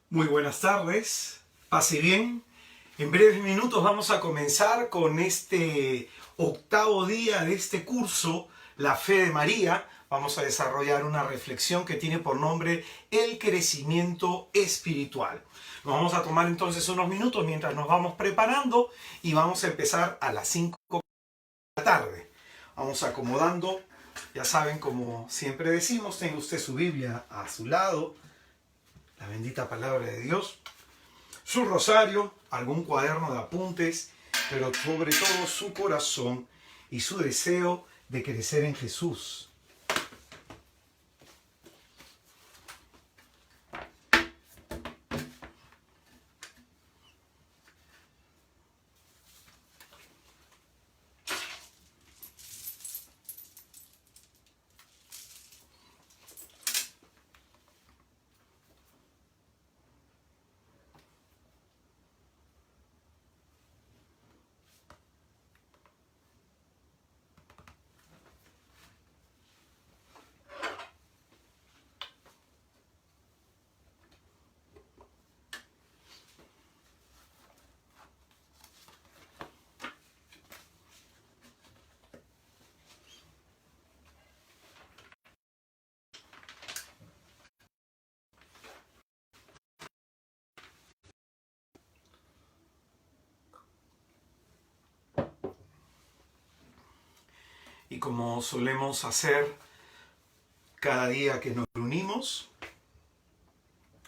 Muy buenas tardes, pase bien. En breves minutos vamos a comenzar con este octavo día de este curso, La Fe de María. Vamos a desarrollar una reflexión que tiene por nombre el crecimiento espiritual. Nos vamos a tomar entonces unos minutos mientras nos vamos preparando y vamos a empezar a las 5 de la tarde. Vamos acomodando, ya saben, como siempre decimos, tenga usted su Biblia a su lado, la bendita palabra de Dios, su rosario, algún cuaderno de apuntes, pero sobre todo su corazón y su deseo de crecer en Jesús. Y como solemos hacer cada día que nos reunimos,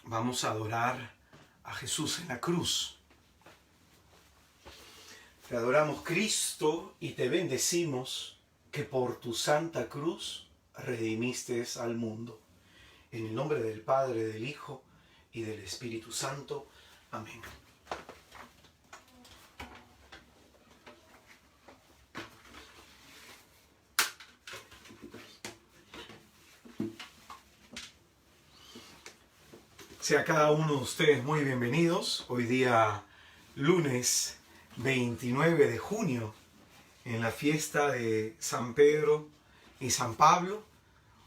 vamos a adorar a Jesús en la cruz. Te adoramos, Cristo, y te bendecimos que por tu santa cruz redimiste al mundo. En el nombre del Padre, del Hijo y del Espíritu Santo. Amén. Sea cada uno de ustedes muy bienvenidos. Hoy día, lunes 29 de junio, en la fiesta de San Pedro y San Pablo.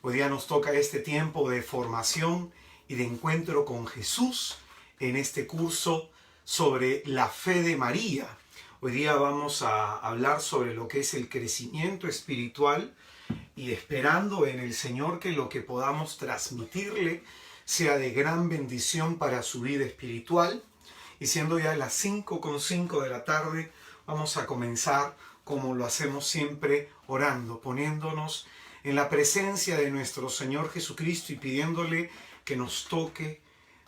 Hoy día nos toca este tiempo de formación y de encuentro con Jesús en este curso sobre la fe de María. Hoy día vamos a hablar sobre lo que es el crecimiento espiritual y esperando en el Señor que lo que podamos transmitirle sea de gran bendición para su vida espiritual. Y siendo ya las 5:05 de la tarde, vamos a comenzar como lo hacemos siempre, orando, poniéndonos en la presencia de nuestro Señor Jesucristo y pidiéndole que nos toque,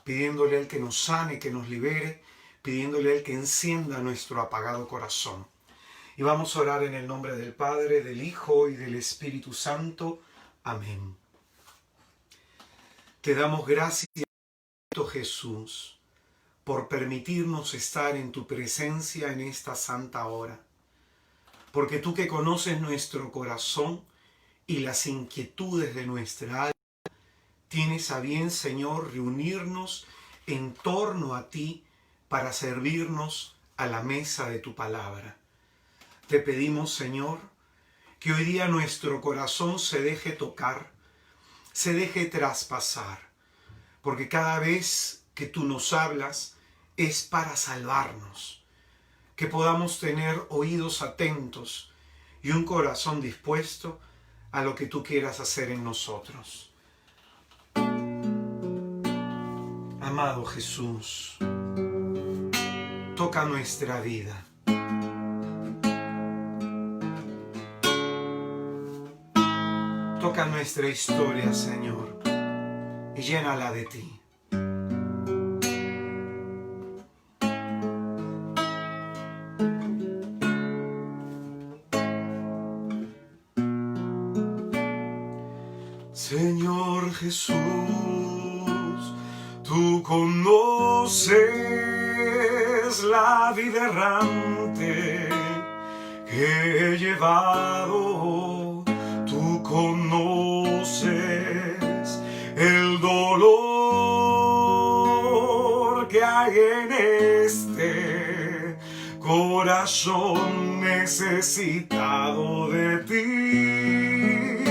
pidiéndole a Él que nos sane, que nos libere, pidiéndole a Él que encienda nuestro apagado corazón. Y vamos a orar en el nombre del Padre, del Hijo y del Espíritu Santo. Amén. Te damos gracias, Jesús, por permitirnos estar en tu presencia en esta santa hora. Porque tú que conoces nuestro corazón y las inquietudes de nuestra alma, tienes a bien, Señor, reunirnos en torno a ti para servirnos a la mesa de tu palabra. Te pedimos, Señor, que hoy día nuestro corazón se deje tocar, se deje traspasar, porque cada vez que tú nos hablas es para salvarnos, que podamos tener oídos atentos y un corazón dispuesto a lo que tú quieras hacer en nosotros. Amado Jesús, toca nuestra vida. Toca nuestra historia, Señor, y llénala de ti. Señor Jesús, tú conoces la vida errante que he llevado. Tú conoces el dolor que hay en este corazón necesitado de ti.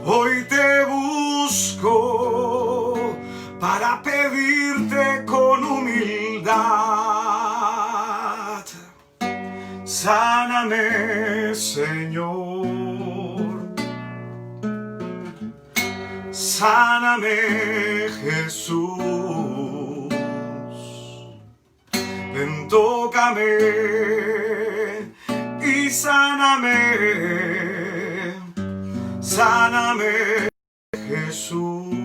Hoy te busco para pedirte con humildad. Sáname, Señor. Sáname, Jesús. Ven, tócame y sáname. Sáname, Jesús.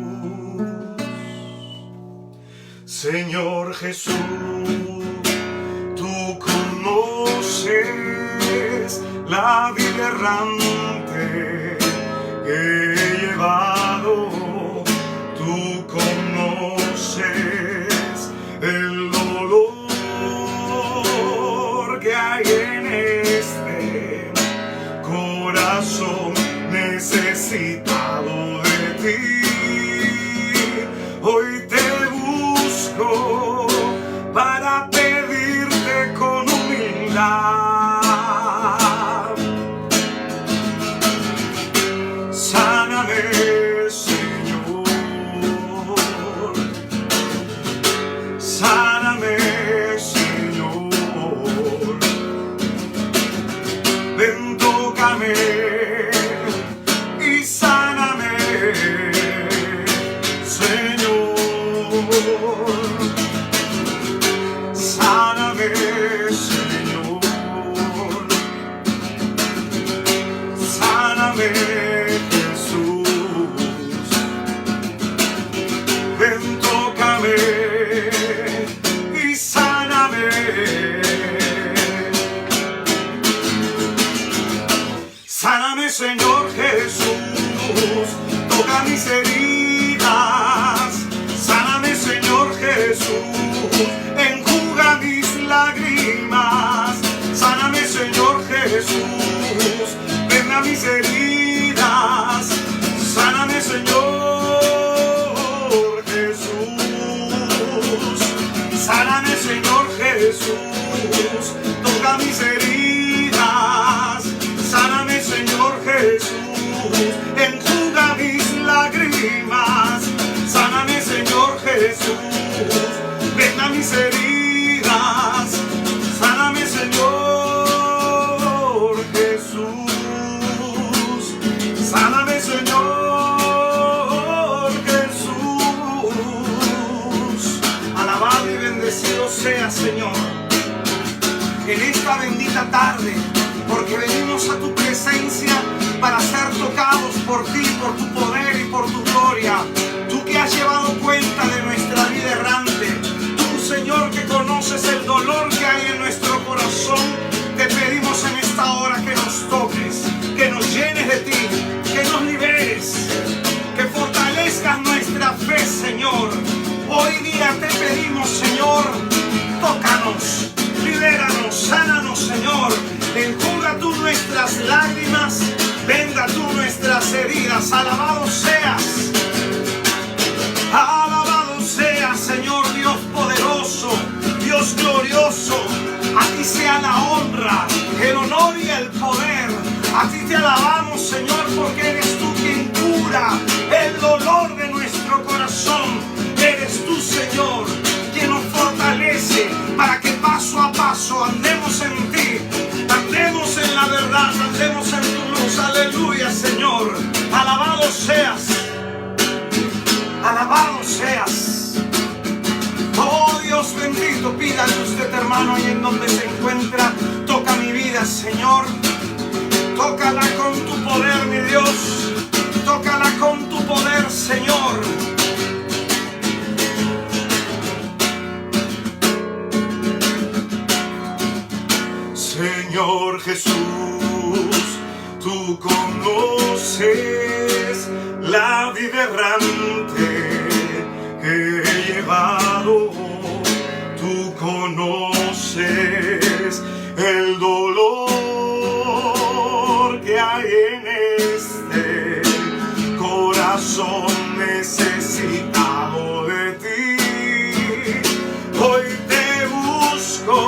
Señor Jesús, tú conoces la vida errante que he llevado. Tú conoces el dolor que hay en este corazón necesitado de ti. Hoy te busco para pedirte con humildad. Sáname, Señor. Sáname, Señor. Ven, tócame y sáname, Señor. Sáname, Señor. Sáname, Jesús. Ven, tócame y sáname. Sáname, Señor Jesús. Toca mis heridas. Sáname, Señor Jesús. Enjuga mis lágrimas. Sáname, Señor Jesús. Ven a mis heridas. Sáname, Señor Jesús. Sáname, Señor Jesús. Toca mis heridas. Sáname, Señor Jesús. Enjuga mis lágrimas. Sáname, Señor Jesús. Ven a mis heridas. Sáname, Señor Jesús. Sáname, Señor Jesús. Alabado y bendecido sea, Señor, en esta bendita tarde, porque venimos a tu presencia para ser tocados por ti, por tu poder y por tu gloria. Tú que has llevado cuenta de nuestra vida errante, tú, Señor, que conoces el dolor que hay en nuestro corazón, te pedimos en esta hora que nos toques, que nos llenes de ti, que nos liberes, que fortalezcas nuestra fe, Señor. Hoy día te pedimos, Señor, tócanos, libéranos, sánanos, Señor. Enjuga tú nuestras lágrimas, venda tú nuestras heridas. Alabado seas. Alabado sea, Señor Dios poderoso, Dios glorioso. A ti sea la honra, el honor y el poder. A ti te alabamos, Señor, porque eres tú quien cura el dolor de nuestro corazón. Eres tú, Señor, quien nos fortalece para que paso a paso andemos en ti, andemos en la verdad, andemos en tu luz. Aleluya, Señor. Alabado seas. Alabado seas. Oh Dios bendito, pídale usted, hermano, ahí en donde se encuentra. Toca mi vida, Señor. Tócala con tu poder, mi Dios. Tócala con tu poder, Señor. Señor Jesús, tú conoces la vida errante que he llevado. Tú conoces el dolor que hay en este corazón necesitado de ti. Hoy te busco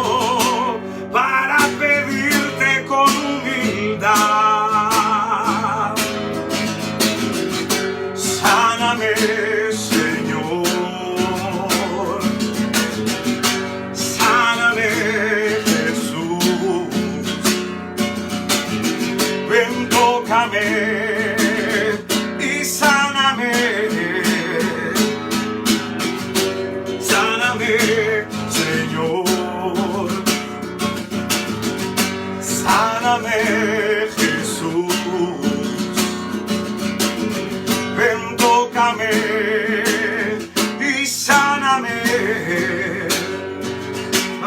para pedirte con humildad. Sáname,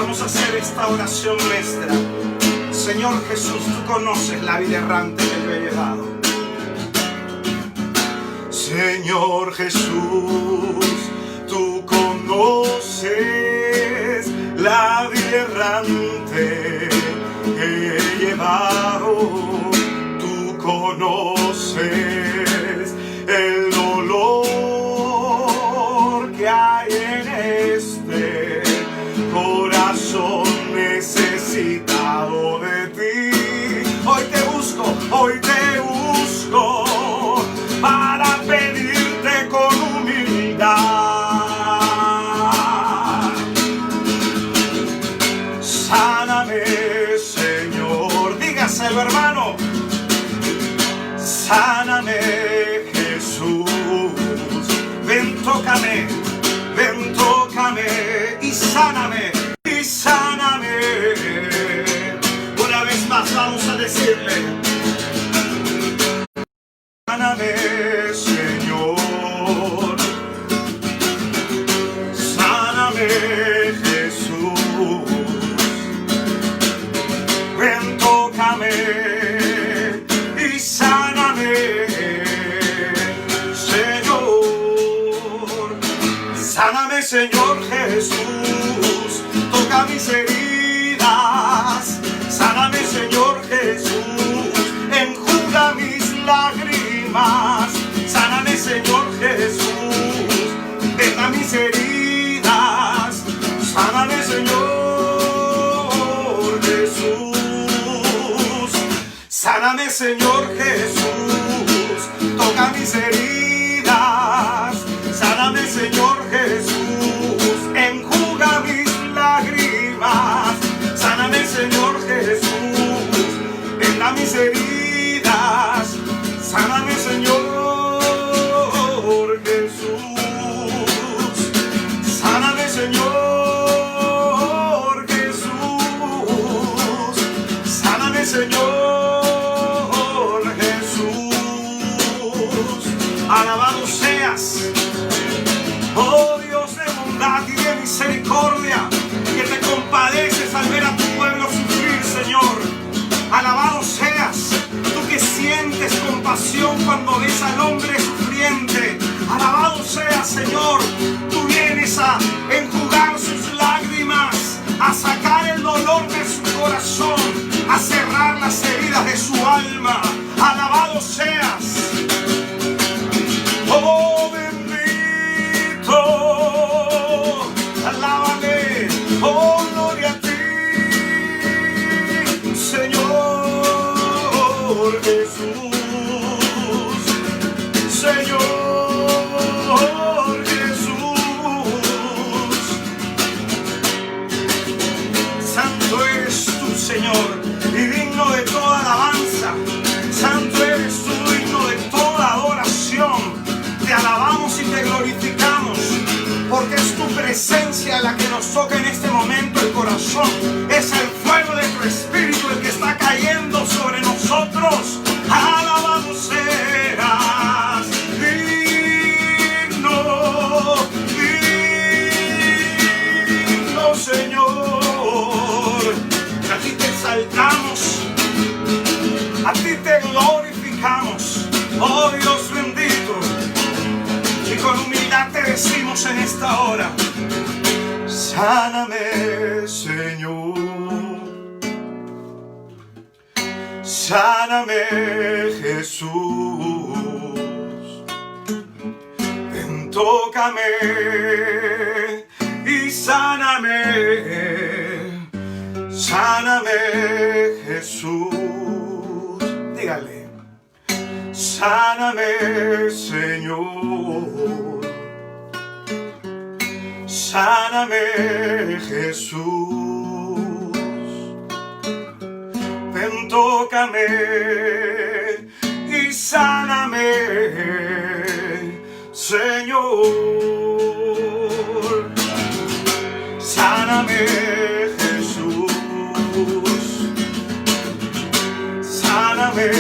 Vamos a hacer esta oración nuestra. Señor Jesús, tú conoces la vida errante que yo he llevado. Señor Jesús, tú conoces la vida errante que he llevado. Tú conoces el dolor que hay en este corazón necesitado de ti. Hoy te busco para pedirte con humildad. Sáname, Señor, dígaselo, hermano. Sáname, Jesús. Ven, tócame y sáname, Una vez más vamos a decirle: sáname, Señor. Sáname, Jesús. Ven, tócame y sáname, Señor. Sáname, Señor Jesús. Toca mis heridas. Sáname, Señor Jesús. Enjuga mis lágrimas. Sáname, Señor Jesús. Venda mis heridas. Sáname, Señor Jesús. Sáname, Señor Jesús. Toca mis heridas. Sáname, Señor Jesús. Enjuga mis lágrimas. Sáname, Señor Jesús. Venda mis heridas. Sáname, Señor Jesús. Sáname, Señor Jesús. Sáname, Señor Jesús. Alabado seas, oh Dios de bondad y de misericordia, que te compadeces al ver a tu pueblo sufrir, Señor. Alabado seas, tú que sientes compasión cuando ves al hombre sufriente. Alabado seas, Señor, tú vienes a enjugar sus lágrimas, a sacar el dolor de su corazón, a cerrar las heridas de su alma. Alabado seas, oh bendito, alábame, oh gloria a ti, Señor Jesús, Señor Jesús. Santo eres tú, Señor, y digno de toda alabanza. Santo eres tú, digno de toda adoración. Te alabamos y te glorificamos, porque es tu presencia la que nos toca en este momento el corazón. Es el fuego de tu Espíritu el que está cayendo sobre nosotros. Alabado seas, digno, Señor. A ti te exaltamos, a ti te glorificamos, oh Dios bendito. Y con humildad te decimos en esta hora: sáname, Señor. Sáname, Jesús. Ven, tócame y sáname. Sáname, Jesús. Dígale: sáname, Señor. Sáname, Jesús. Ven, tócame y sáname, Señor. Sáname, Jesús. Sáname,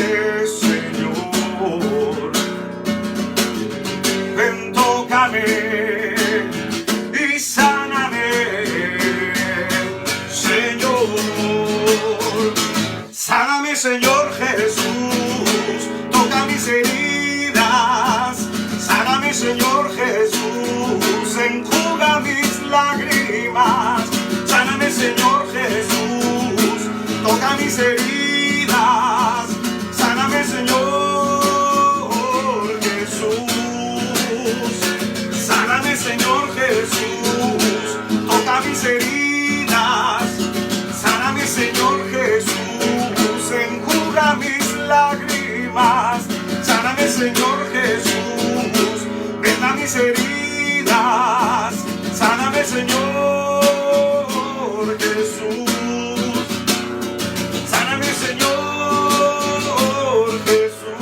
Señor. Ven, tócame y sáname. lágrimas. Sáname, Señor Jesús, toca mis heridas. Sáname, Señor Jesús. Sáname, Señor Jesús, toca mis heridas. Sáname, Señor Jesús, enjuga mis lágrimas. Sáname, Señor Jesús, venda mis heridas. Sáname, Señor Jesús. Sáname, Señor Jesús.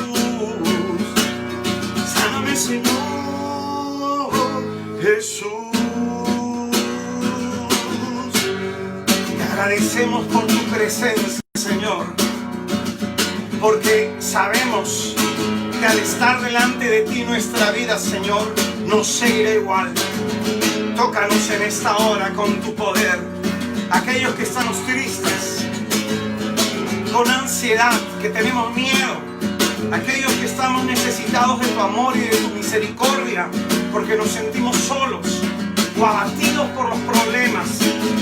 Sáname, Señor Jesús. Te agradecemos por tu presencia, Señor, porque sabemos que al estar delante de ti nuestra vida, Señor, no seguirá igual. Tócanos en esta hora con tu poder. Aquellos que estamos tristes, con ansiedad, que tenemos miedo, aquellos que estamos necesitados de tu amor y de tu misericordia, porque nos sentimos solos o abatidos por los problemas.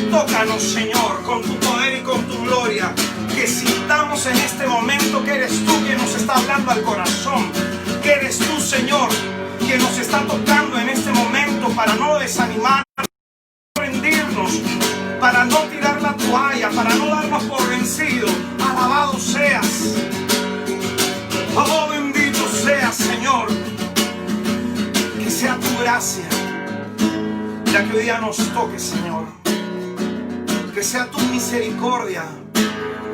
Tócanos, Señor, con tu poder y con tu gloria. Que sintamos en este momento que eres tú quien nos está hablando al corazón, que eres tú, Señor, quien nos está tocando en este momento para no desanimar, para no rendirnos, para no tirar la toalla, para no darnos por vencido. Alabado seas, oh bendito seas, Señor. Que sea tu gracia la que hoy día nos toque, Señor. Que sea tu misericordia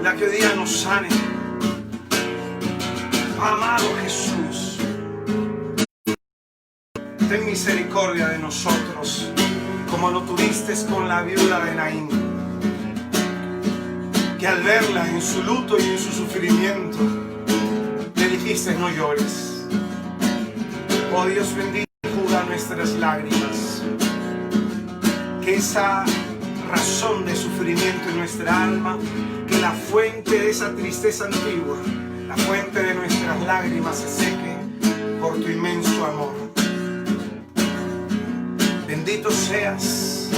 la que hoy día nos sane. Amado Jesús, ten misericordia de nosotros, como lo tuviste con la viuda de Naín, que al verla en su luto y en su sufrimiento, le dijiste: no llores. Oh Dios bendito, enjuga nuestras lágrimas. Que esa razón de sufrimiento en nuestra alma, que la fuente de esa tristeza antigua, la fuente de nuestras lágrimas, se seque por tu inmenso amor. Bendito seas,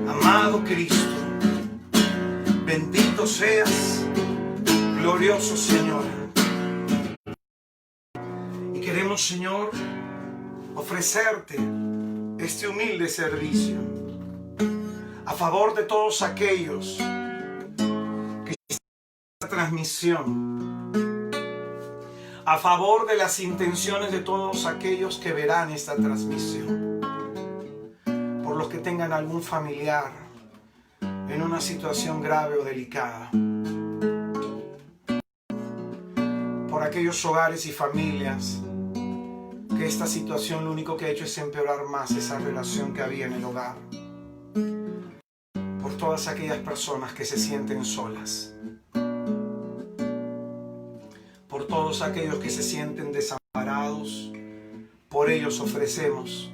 amado Cristo. Bendito seas, glorioso Señor. Y queremos, Señor, ofrecerte este humilde servicio a favor de todos aquellos que están en esta transmisión, a favor de las intenciones de todos aquellos que verán esta transmisión, por los que tengan algún familiar en una situación grave o delicada, por aquellos hogares y familias que esta situación lo único que ha hecho es empeorar más esa relación que había en el hogar, por todas aquellas personas que se sienten solas, por todos aquellos que se sienten desamparados. Por ellos ofrecemos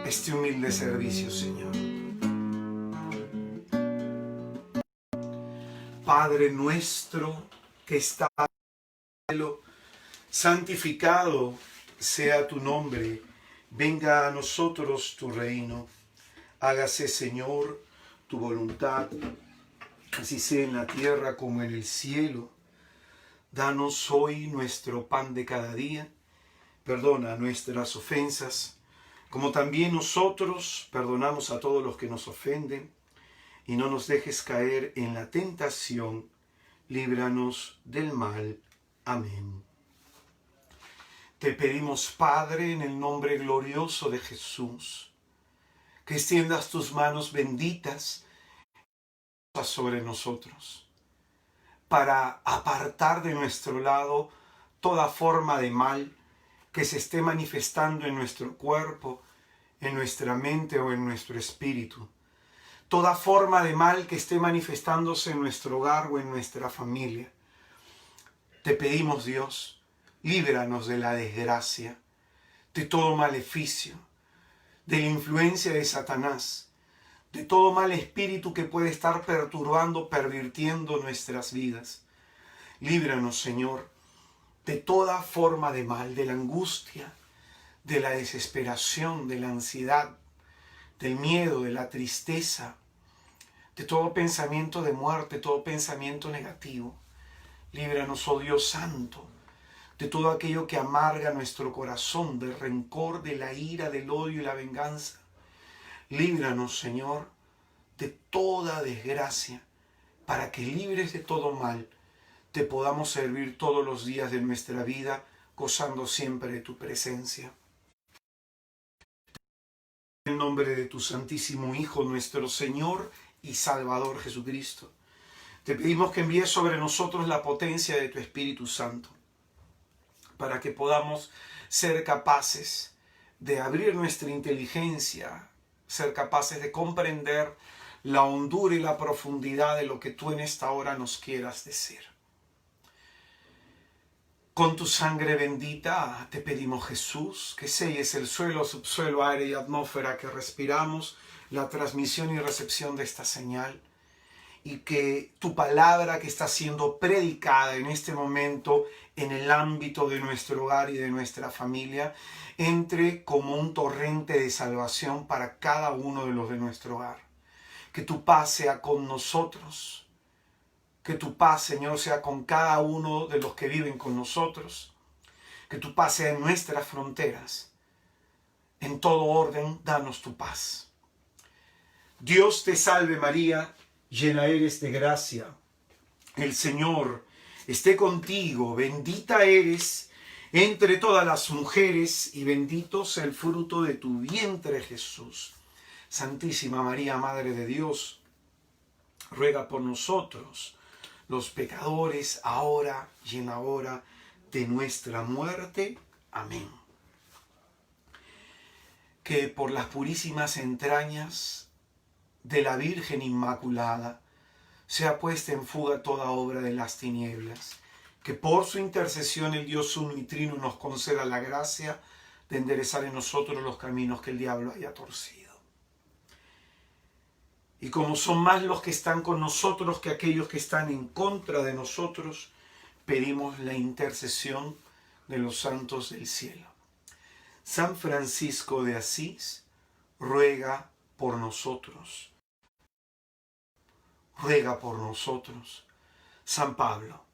este humilde servicio, Señor. Padre nuestro que estás en el cielo, santificado sea tu nombre. Venga a nosotros tu reino. Hágase, Señor, tu voluntad, así sea en la tierra como en el cielo. Danos hoy nuestro pan de cada día. Perdona nuestras ofensas, como también nosotros perdonamos a todos los que nos ofenden. Y no nos dejes caer en la tentación. Líbranos del mal. Amén. Te pedimos, Padre, en el nombre glorioso de Jesús, que extiendas tus manos benditas sobre nosotros, para apartar de nuestro lado toda forma de mal que se esté manifestando en nuestro cuerpo, en nuestra mente o en nuestro espíritu. Toda forma de mal que esté manifestándose en nuestro hogar o en nuestra familia. Te pedimos, Dios, líbranos de la desgracia, de todo maleficio, de la influencia de Satanás, de todo mal espíritu que puede estar perturbando, pervirtiendo nuestras vidas. Líbranos, Señor, de toda forma de mal, de la angustia, de la desesperación, de la ansiedad, del miedo, de la tristeza, de todo pensamiento de muerte, todo pensamiento negativo. Líbranos, oh Dios Santo, de todo aquello que amarga nuestro corazón, del rencor, de la ira, del odio y la venganza. Líbranos, Señor, de toda desgracia, para que libres de todo mal, te podamos servir todos los días de nuestra vida, gozando siempre de tu presencia. En el nombre de tu Santísimo Hijo, nuestro Señor y Salvador Jesucristo, te pedimos que envíes sobre nosotros la potencia de tu Espíritu Santo, para que podamos ser capaces de abrir nuestra inteligencia, ser capaces de comprender la hondura y la profundidad de lo que tú en esta hora nos quieras decir. Con tu sangre bendita te pedimos, Jesús, que selles el suelo, subsuelo, aire y atmósfera que respiramos, la transmisión y recepción de esta señal, y que tu palabra que está siendo predicada en este momento en el ámbito de nuestro hogar y de nuestra familia, entre como un torrente de salvación para cada uno de los de nuestro hogar. Que tu paz sea con nosotros. Que tu paz, Señor, sea con cada uno de los que viven con nosotros. Que tu paz sea en nuestras fronteras. En todo orden, danos tu paz. Dios te salve María, llena eres de gracia. El Señor esté contigo, bendita eres entre todas las mujeres y bendito sea el fruto de tu vientre, Jesús. Santísima María, Madre de Dios, ruega por nosotros, los pecadores, ahora y en la hora de nuestra muerte. Amén. Que por las purísimas entrañas de la Virgen Inmaculada sea puesta en fuga toda obra de las tinieblas. Que por su intercesión el Dios uno y trino nos conceda la gracia de enderezar en nosotros los caminos que el diablo haya torcido. Y como son más los que están con nosotros que aquellos que están en contra de nosotros, pedimos la intercesión de los santos del cielo. San Francisco de Asís, ruega por nosotros. Ruega por nosotros. San Pablo,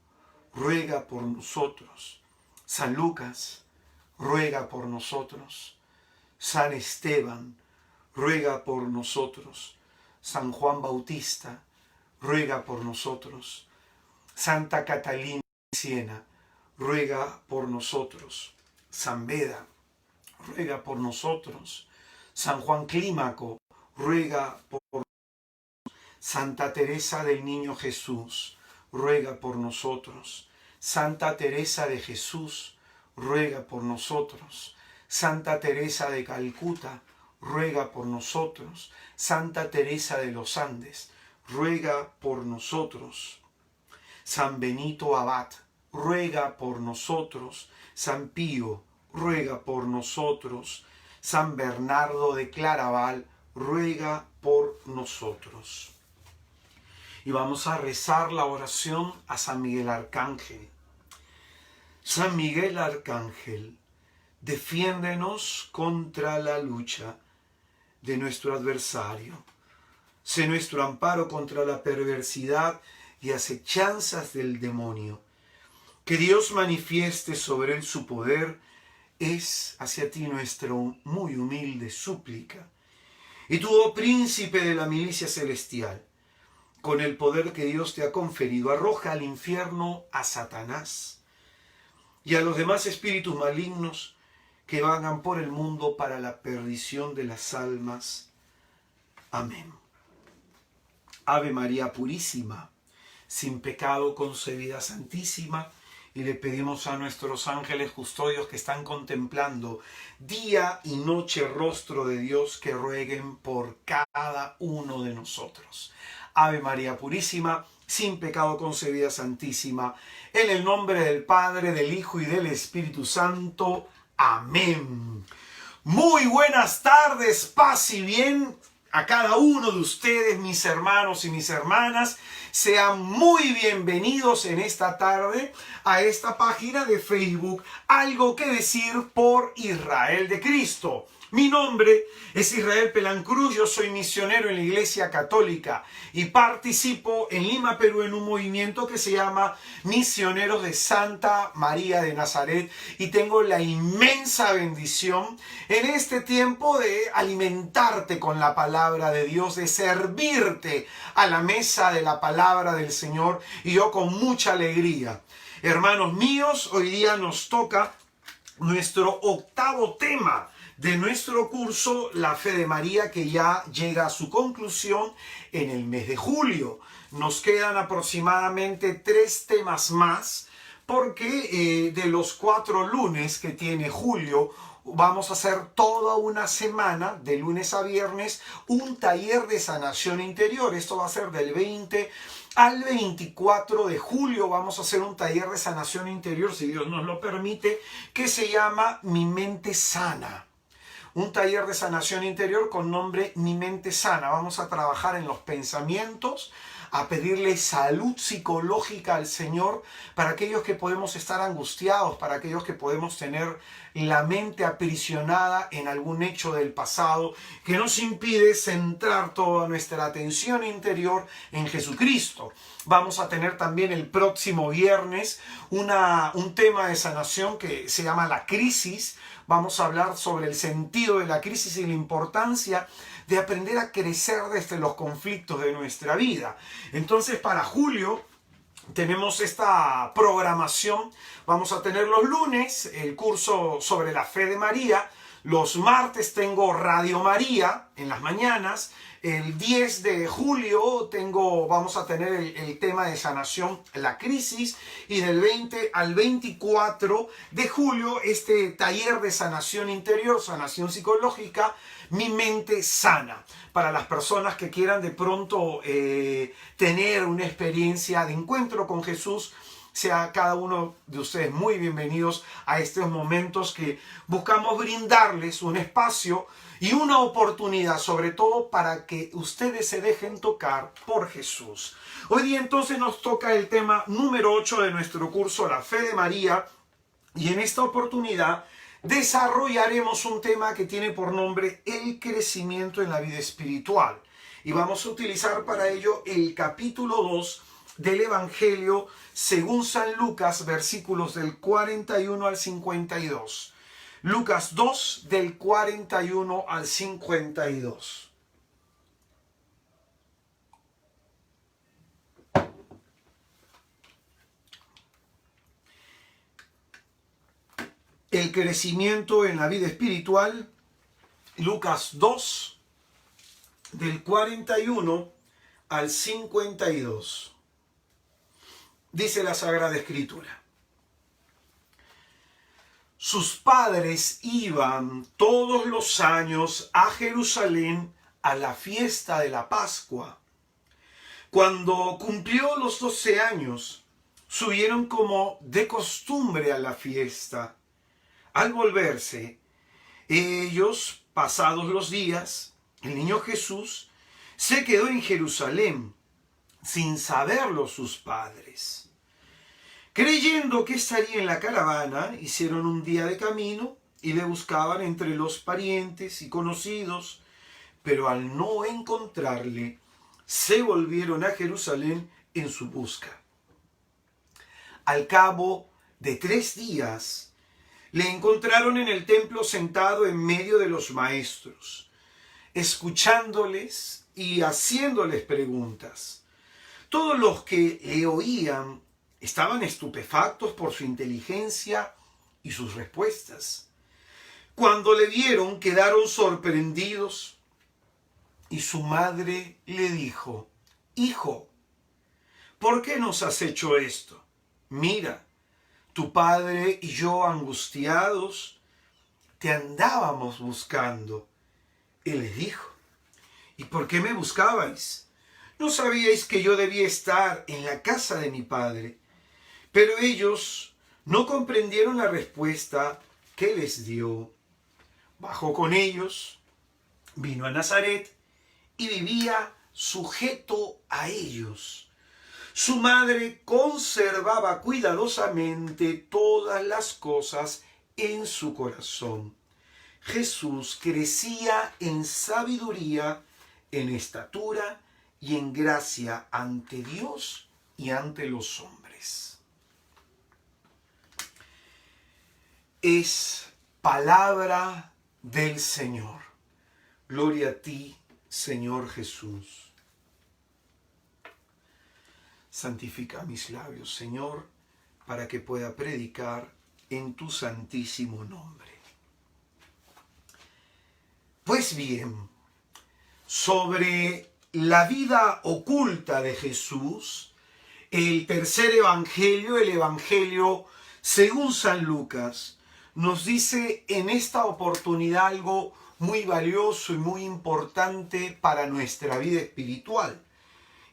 ruega por nosotros. San Lucas, ruega por nosotros. San Esteban, ruega por nosotros. San Juan Bautista, ruega por nosotros. Santa Catalina de Siena, ruega por nosotros. San Beda, ruega por nosotros. San Juan Clímaco, ruega por nosotros. Santa Teresa del Niño Jesús, ruega por nosotros. Santa Teresa de Jesús, ruega por nosotros. Santa Teresa de Calcuta, ruega por nosotros. Santa Teresa de los Andes, ruega por nosotros. San Benito Abad, ruega por nosotros. San Pío, ruega por nosotros. San Bernardo de Claraval, ruega por nosotros. Y vamos a rezar la oración a San Miguel Arcángel. San Miguel Arcángel, defiéndenos contra la lucha de nuestro adversario. Sé nuestro amparo contra la perversidad y acechanzas del demonio. Que Dios manifieste sobre él su poder es hacia ti nuestra muy humilde súplica. Y tú, oh príncipe de la milicia celestial, con el poder que Dios te ha conferido, arroja al infierno a Satanás y a los demás espíritus malignos que vagan por el mundo para la perdición de las almas. Amén. Ave María Purísima, sin pecado concebida, Santísima, y le pedimos a nuestros ángeles custodios que están contemplando día y noche el rostro de Dios, que rueguen por cada uno de nosotros. Ave María Purísima, sin pecado concebida, Santísima, en el nombre del Padre, del Hijo y del Espíritu Santo. Amén. Muy buenas tardes, paz y bien a cada uno de ustedes, mis hermanos y mis hermanas. Sean muy bienvenidos en esta tarde a esta página de Facebook, Algo que Decir por Israel de Cristo. Mi nombre es Israel Pelancruz, yo soy misionero en la Iglesia Católica y participo en Lima, Perú, en un movimiento que se llama Misioneros de Santa María de Nazaret, y tengo la inmensa bendición en este tiempo de alimentarte con la palabra de Dios, de servirte a la mesa de la palabra del Señor, y yo con mucha alegría. Hermanos míos, hoy día nos toca nuestro octavo tema de nuestro curso La Fe de María, que ya llega a su conclusión en el mes de julio. Nos quedan aproximadamente 3 temas más, porque de los 4 lunes que tiene julio, vamos a hacer toda una semana, de lunes a viernes, un taller de sanación interior. Esto va a ser del 20 al 24 de julio. Vamos a hacer un taller de sanación interior, si Dios nos lo permite, que se llama Mi Mente Sana. Un taller de sanación interior con nombre Mi Mente Sana. Vamos a trabajar en los pensamientos, a pedirle salud psicológica al Señor para aquellos que podemos estar angustiados, para aquellos que podemos tener la mente aprisionada en algún hecho del pasado que nos impide centrar toda nuestra atención interior en Jesucristo. Vamos a tener también el próximo viernes un tema de sanación que se llama La Crisis. Vamos a hablar sobre el sentido de la crisis y la importancia de aprender a crecer desde los conflictos de nuestra vida. Entonces, para julio tenemos esta programación. Vamos a tener los lunes el curso sobre la fe de María. Los martes tengo Radio María en las mañanas. El 10 de julio vamos a tener el tema de sanación, la crisis. Y del 20 al 24 de julio este taller de sanación interior, sanación psicológica, Mi Mente Sana. Para las personas que quieran de pronto tener una experiencia de encuentro con Jesús, sea cada uno de ustedes muy bienvenidos a estos momentos que buscamos brindarles un espacio y una oportunidad, sobre todo para que ustedes se dejen tocar por Jesús. Hoy día entonces nos toca el tema número 8 de nuestro curso, La Fe de María, y en esta oportunidad desarrollaremos un tema que tiene por nombre el crecimiento en la vida espiritual. Y vamos a utilizar para ello el capítulo 2 del Evangelio según San Lucas, versículos del 41 al 52. Lucas 2, del 41 al 52. El crecimiento en la vida espiritual, Lucas 2, del 41 al 52. Dice la Sagrada Escritura: sus padres iban todos los años a Jerusalén a la fiesta de la Pascua. Cuando cumplió los 12 años, subieron como de costumbre a la fiesta. Al volverse, ellos, pasados los días, el niño Jesús se quedó en Jerusalén, sin saberlo sus padres. Creyendo que estaría en la caravana, hicieron un día de camino y le buscaban entre los parientes y conocidos, pero al no encontrarle, se volvieron a Jerusalén en su busca. Al cabo de 3 días, le encontraron en el templo sentado en medio de los maestros, escuchándoles y haciéndoles preguntas. Todos los que le oían estaban estupefactos por su inteligencia y sus respuestas. Cuando le vieron, quedaron sorprendidos, y su madre le dijo: Hijo, ¿por qué nos has hecho esto? Mira, tu padre y yo, angustiados, te andábamos buscando. Él les dijo: ¿y por qué me buscabais? ¿No sabíais que yo debía estar en la casa de mi padre? Pero ellos no comprendieron la respuesta que les dio. Bajó con ellos, vino a Nazaret y vivía sujeto a ellos. Su madre conservaba cuidadosamente todas las cosas en su corazón. Jesús crecía en sabiduría, en estatura y en gracia ante Dios y ante los hombres. Es palabra del Señor. Gloria a ti, Señor Jesús. Santifica mis labios, Señor, para que pueda predicar en tu santísimo nombre. Pues bien, sobre la vida oculta de Jesús, el tercer evangelio, el evangelio según San Lucas, nos dice en esta oportunidad algo muy valioso y muy importante para nuestra vida espiritual.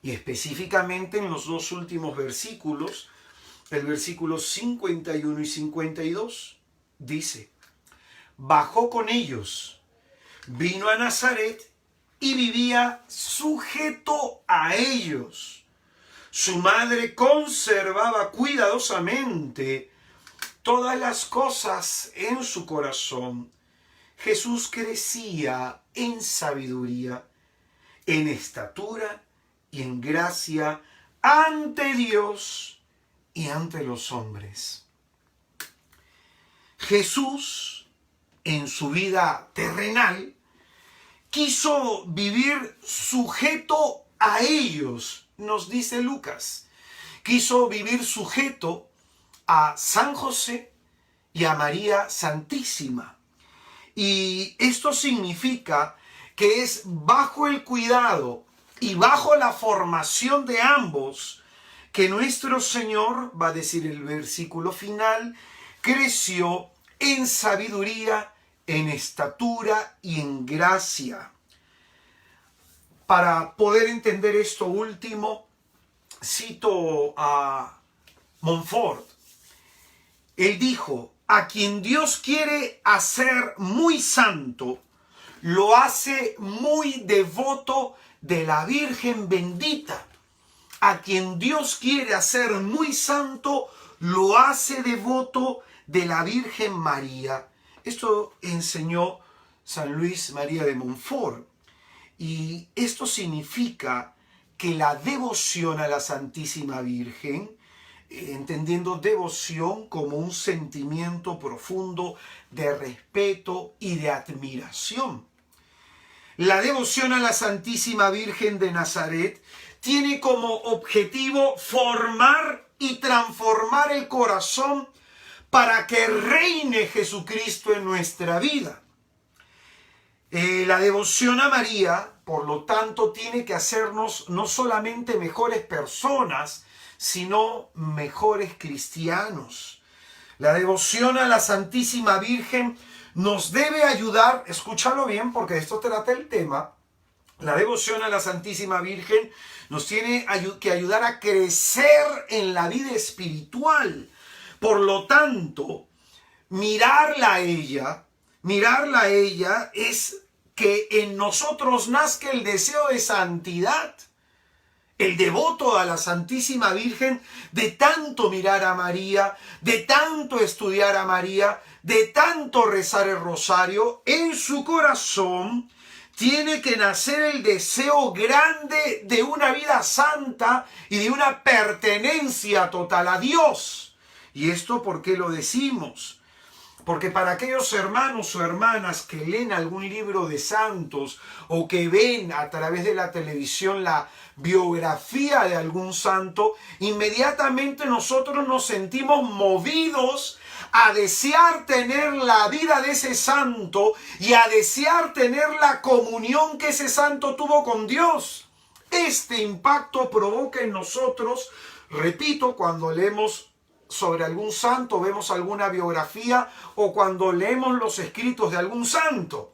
Y específicamente en los dos últimos versículos, el versículo 51 y 52, dice: bajó con ellos, vino a Nazaret y vivía sujeto a ellos. Su madre conservaba cuidadosamente todas las cosas en su corazón. Jesús crecía en sabiduría, en estatura y en gracia ante Dios y ante los hombres. Jesús, en su vida terrenal, quiso vivir sujeto a ellos, nos dice Lucas. Quiso vivir sujeto a San José y a María Santísima. Y esto significa que es bajo el cuidado y bajo la formación de ambos que nuestro Señor, va a decir el versículo final, creció en sabiduría, en estatura y en gracia. Para poder entender esto último, cito a Montfort. Él dijo: a quien Dios quiere hacer muy santo, lo hace muy devoto de la Virgen bendita. A quien Dios quiere hacer muy santo, lo hace devoto de la Virgen María. Esto enseñó San Luis María de Montfort. Y esto significa que la devoción a la Santísima Virgen, entendiendo devoción como un sentimiento profundo de respeto y de admiración. La devoción a la Santísima Virgen de Nazaret tiene como objetivo formar y transformar el corazón para que reine Jesucristo en nuestra vida. La devoción a María, por lo tanto, tiene que hacernos no solamente mejores personas, sino mejores cristianos. La devoción a la Santísima Virgen nos debe ayudar, escúchalo bien porque de esto trata el tema, la devoción a la Santísima Virgen nos tiene que ayudar a crecer en la vida espiritual. Por lo tanto, mirarla a ella es que en nosotros nazca el deseo de santidad. El devoto a la Santísima Virgen, de tanto mirar a María, de tanto estudiar a María, de tanto rezar el rosario, en su corazón tiene que nacer el deseo grande de una vida santa y de una pertenencia total a Dios. ¿Y esto por qué lo decimos? Porque para aquellos hermanos o hermanas que leen algún libro de santos o que ven a través de la televisión la biografía de algún santo, inmediatamente nosotros nos sentimos movidos a desear tener la vida de ese santo y a desear tener la comunión que ese santo tuvo con Dios. Este impacto provoca en nosotros, repito, cuando leemos sobre algún santo, vemos alguna biografía o cuando leemos los escritos de algún santo.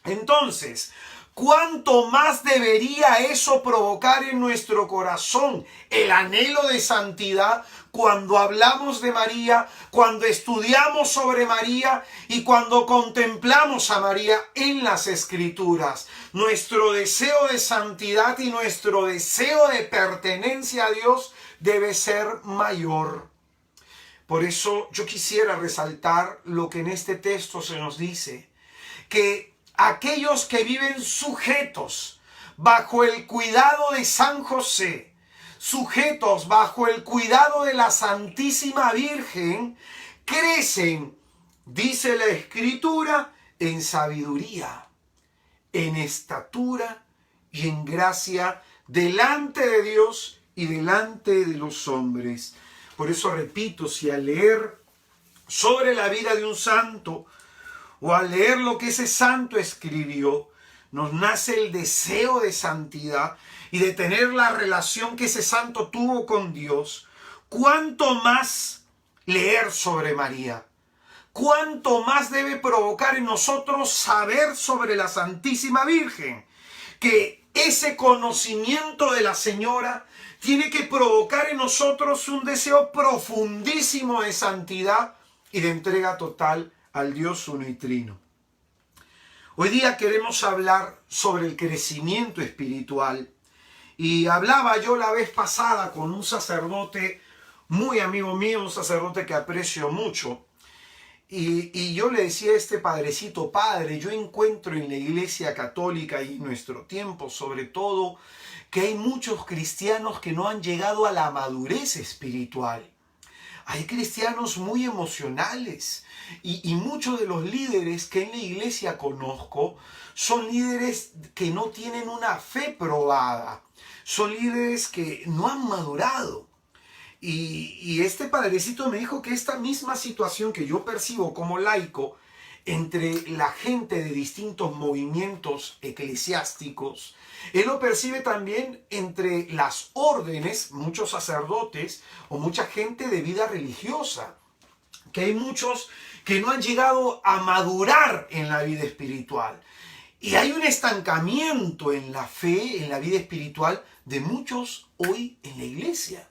Entonces, ¿cuánto más debería eso provocar en nuestro corazón el anhelo de santidad cuando hablamos de María, cuando estudiamos sobre María y cuando contemplamos a María en las Escrituras? Nuestro deseo de santidad y nuestro deseo de pertenencia a Dios debe ser mayor. Por eso yo quisiera resaltar lo que en este texto se nos dice. que aquellos que viven sujetos bajo el cuidado de San José, sujetos bajo el cuidado de la Santísima Virgen, crecen, dice la Escritura, en sabiduría, en estatura y en gracia delante de Dios y delante de los hombres. Por eso repito, si al leer sobre la vida de un santo o al leer lo que ese santo escribió, nos nace el deseo de santidad y de tener la relación que ese santo tuvo con Dios, ¿cuánto más leer sobre María? ¿Cuánto más debe provocar en nosotros saber sobre la Santísima Virgen? Que ese conocimiento de la Señora tiene que provocar en nosotros un deseo profundísimo de santidad y de entrega total al Dios uno y trino. Hoy día queremos hablar sobre el crecimiento espiritual. Y hablaba yo la vez pasada con un sacerdote muy amigo mío, un sacerdote que aprecio mucho. Y yo le decía a este padrecito: padre, yo encuentro en la Iglesia Católica y en nuestro tiempo sobre todo que hay muchos cristianos que no han llegado a la madurez espiritual. Hay cristianos muy emocionales y muchos de los líderes que en la iglesia conozco son líderes que no tienen una fe probada, son líderes que no han madurado. Y este padrecito me dijo que esta misma situación que yo percibo como laico entre la gente de distintos movimientos eclesiásticos, él lo percibe también entre las órdenes, muchos sacerdotes o mucha gente de vida religiosa, que hay muchos que no han llegado a madurar en la vida espiritual. Y hay un estancamiento en la fe, en la vida espiritual de muchos hoy en la iglesia.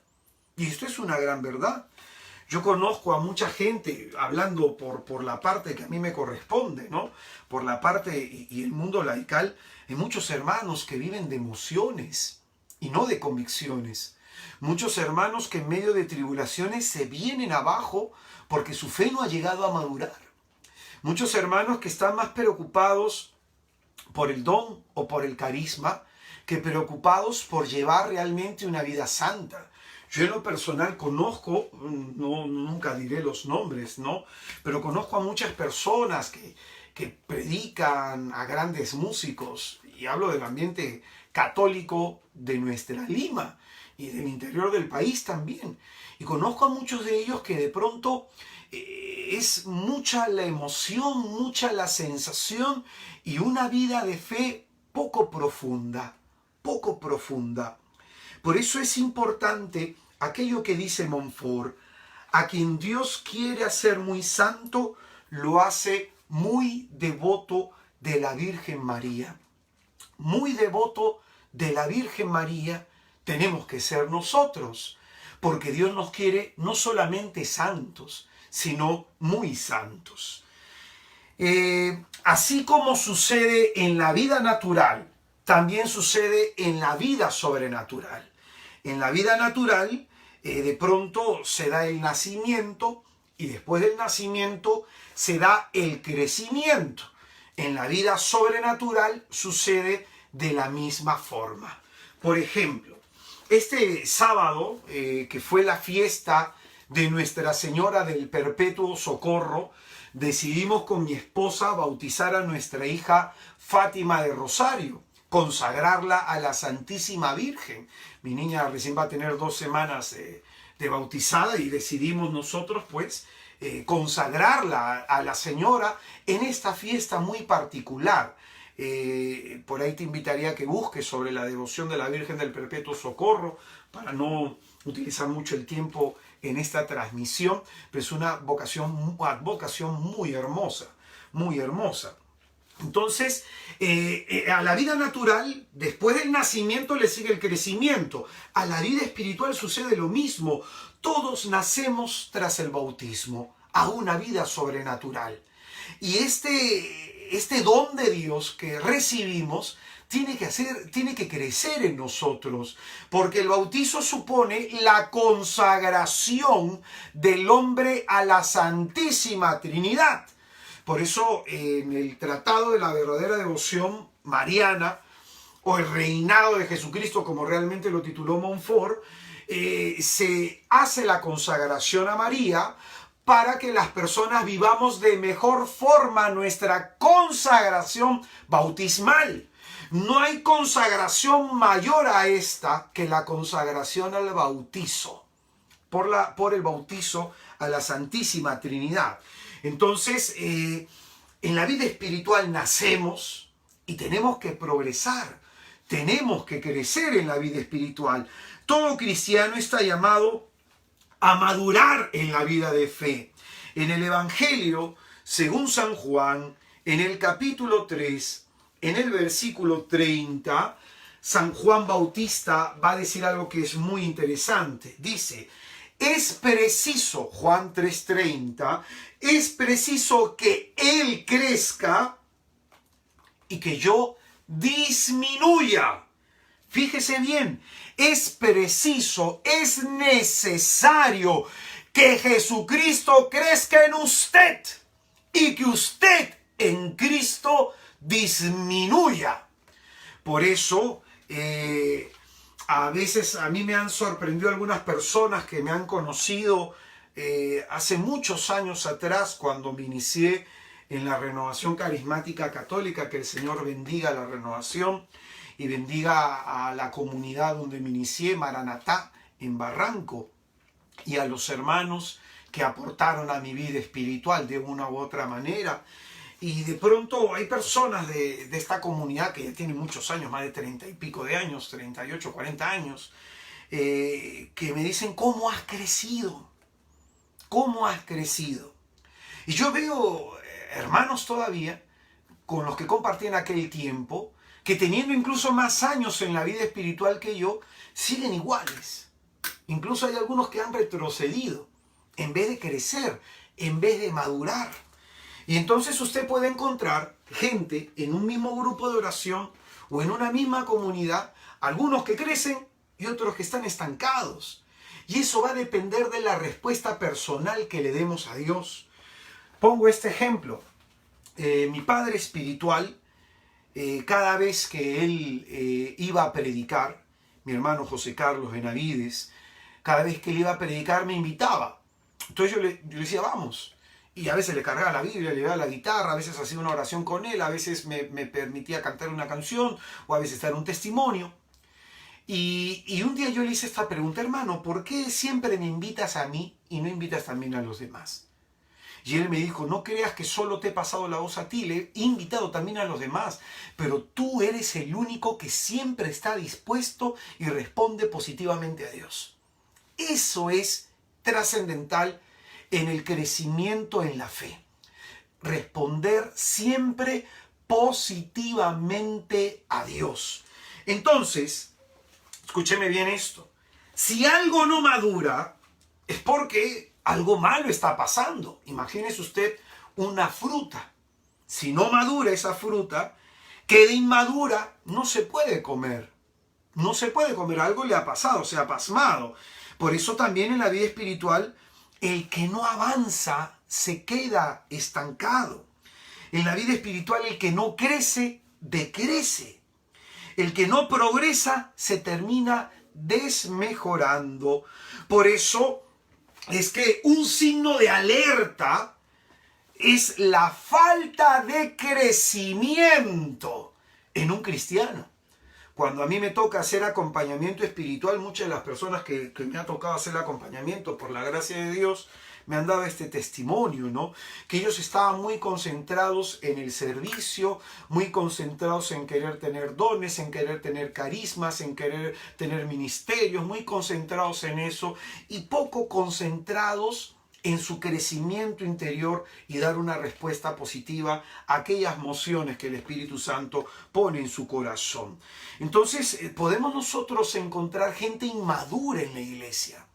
Y esto es una gran verdad. Yo conozco a mucha gente, hablando por la parte que a mí me corresponde, ¿no? Por la parte y el mundo laical, hay muchos hermanos que viven de emociones y no de convicciones. Muchos hermanos que en medio de tribulaciones se vienen abajo porque su fe no ha llegado a madurar. Muchos hermanos que están más preocupados por el don o por el carisma que preocupados por llevar realmente una vida santa. Yo en lo personal conozco, nunca diré los nombres, ¿no? Pero conozco a muchas personas que predican, a grandes músicos, y hablo del ambiente católico de nuestra Lima y del interior del país también. Y conozco a muchos de ellos que de pronto es mucha la emoción, mucha la sensación y una vida de fe poco profunda, poco profunda. Por eso es importante aquello que dice Montfort: a quien Dios quiere hacer muy santo, lo hace muy devoto de la Virgen María. Muy devoto de la Virgen María tenemos que ser nosotros, porque Dios nos quiere no solamente santos, sino muy santos. Así como sucede en la vida natural, también sucede en la vida sobrenatural. En la vida natural, de pronto se da el nacimiento y después del nacimiento se da el crecimiento. En la vida sobrenatural sucede de la misma forma. Por ejemplo, este sábado, que fue la fiesta de Nuestra Señora del Perpetuo Socorro, decidimos con mi esposa bautizar a nuestra hija Fátima de Rosario, consagrarla a la Santísima Virgen. Mi niña recién va a tener 2 semanas de bautizada y decidimos nosotros pues consagrarla a la Señora en esta fiesta muy particular. Por ahí te invitaría a que busques sobre la devoción de la Virgen del Perpetuo Socorro para no utilizar mucho el tiempo en esta transmisión, pero es una advocación muy hermosa, muy hermosa. Entonces, a la vida natural, después del nacimiento le sigue el crecimiento. A la vida espiritual sucede lo mismo. Todos nacemos tras el bautismo a una vida sobrenatural. Y este don de Dios que recibimos tiene que crecer en nosotros, porque el bautizo supone la consagración del hombre a la Santísima Trinidad. Por eso en el Tratado de la Verdadera Devoción Mariana, o el Reinado de Jesucristo, como realmente lo tituló Montfort, se hace la consagración a María para que las personas vivamos de mejor forma nuestra consagración bautismal. No hay consagración mayor a esta que la consagración al bautizo, por el bautizo a la Santísima Trinidad. Entonces, en la vida espiritual nacemos y tenemos que progresar, tenemos que crecer en la vida espiritual. Todo cristiano está llamado a madurar en la vida de fe. En el Evangelio, según San Juan, en el capítulo 3, en el versículo 30, San Juan Bautista va a decir algo que es muy interesante. Dice, es preciso, Juan 3:30, es preciso que Él crezca y que yo disminuya. Fíjese bien, es preciso, es necesario que Jesucristo crezca en usted y que usted en Cristo disminuya. Por eso, a veces a mí me han sorprendido algunas personas que me han conocido hace muchos años atrás, cuando me inicié en la Renovación Carismática Católica. Que el Señor bendiga la renovación y bendiga a la comunidad donde me inicié, Maranatá, en Barranco, y a los hermanos que aportaron a mi vida espiritual de una u otra manera. Y de pronto hay personas de esta comunidad que ya tienen muchos años, más de 30 y pico de años, 38, 40 años, que me dicen, ¿cómo has crecido? ¿Cómo has crecido? Y yo veo hermanos todavía con los que compartí en aquel tiempo, que teniendo incluso más años en la vida espiritual que yo, siguen iguales. Incluso hay algunos que han retrocedido, en vez de crecer, en vez de madurar. Y entonces usted puede encontrar gente en un mismo grupo de oración o en una misma comunidad, algunos que crecen y otros que están estancados. Y eso va a depender de la respuesta personal que le demos a Dios. Pongo este ejemplo. Mi padre espiritual, cada vez que él iba a predicar, mi hermano José Carlos Benavides, cada vez que él iba a predicar me invitaba. Entonces yo le decía, vamos. Y a veces le cargaba la Biblia, le llevaba la guitarra, a veces hacía una oración con él, a veces me permitía cantar una canción, o a veces dar un testimonio. Y un día yo le hice esta pregunta, hermano, ¿por qué siempre me invitas a mí y no invitas también a los demás? Y él me dijo, no creas que solo te he pasado la voz a ti, le he invitado también a los demás, pero tú eres el único que siempre está dispuesto y responde positivamente a Dios. Eso es trascendental en el crecimiento en la fe. Responder siempre positivamente a Dios. Entonces, escúcheme bien esto. Si algo no madura, es porque algo malo está pasando. Imagínese usted una fruta. Si no madura esa fruta, queda inmadura, no se puede comer. No se puede comer, algo le ha pasado, se ha pasmado. Por eso también en la vida espiritual, el que no avanza se queda estancado. En la vida espiritual, el que no crece, decrece. El que no progresa, se termina desmejorando. Por eso es que un signo de alerta es la falta de crecimiento en un cristiano. Cuando a mí me toca hacer acompañamiento espiritual, muchas de las personas que me ha tocado hacer acompañamiento, por la gracia de Dios, me han dado este testimonio, ¿no? Que ellos estaban muy concentrados en el servicio, muy concentrados en querer tener dones, en querer tener carismas, en querer tener ministerios, muy concentrados en eso y poco concentrados en su crecimiento interior y dar una respuesta positiva a aquellas mociones que el Espíritu Santo pone en su corazón. Entonces, podemos nosotros encontrar gente inmadura en la iglesia,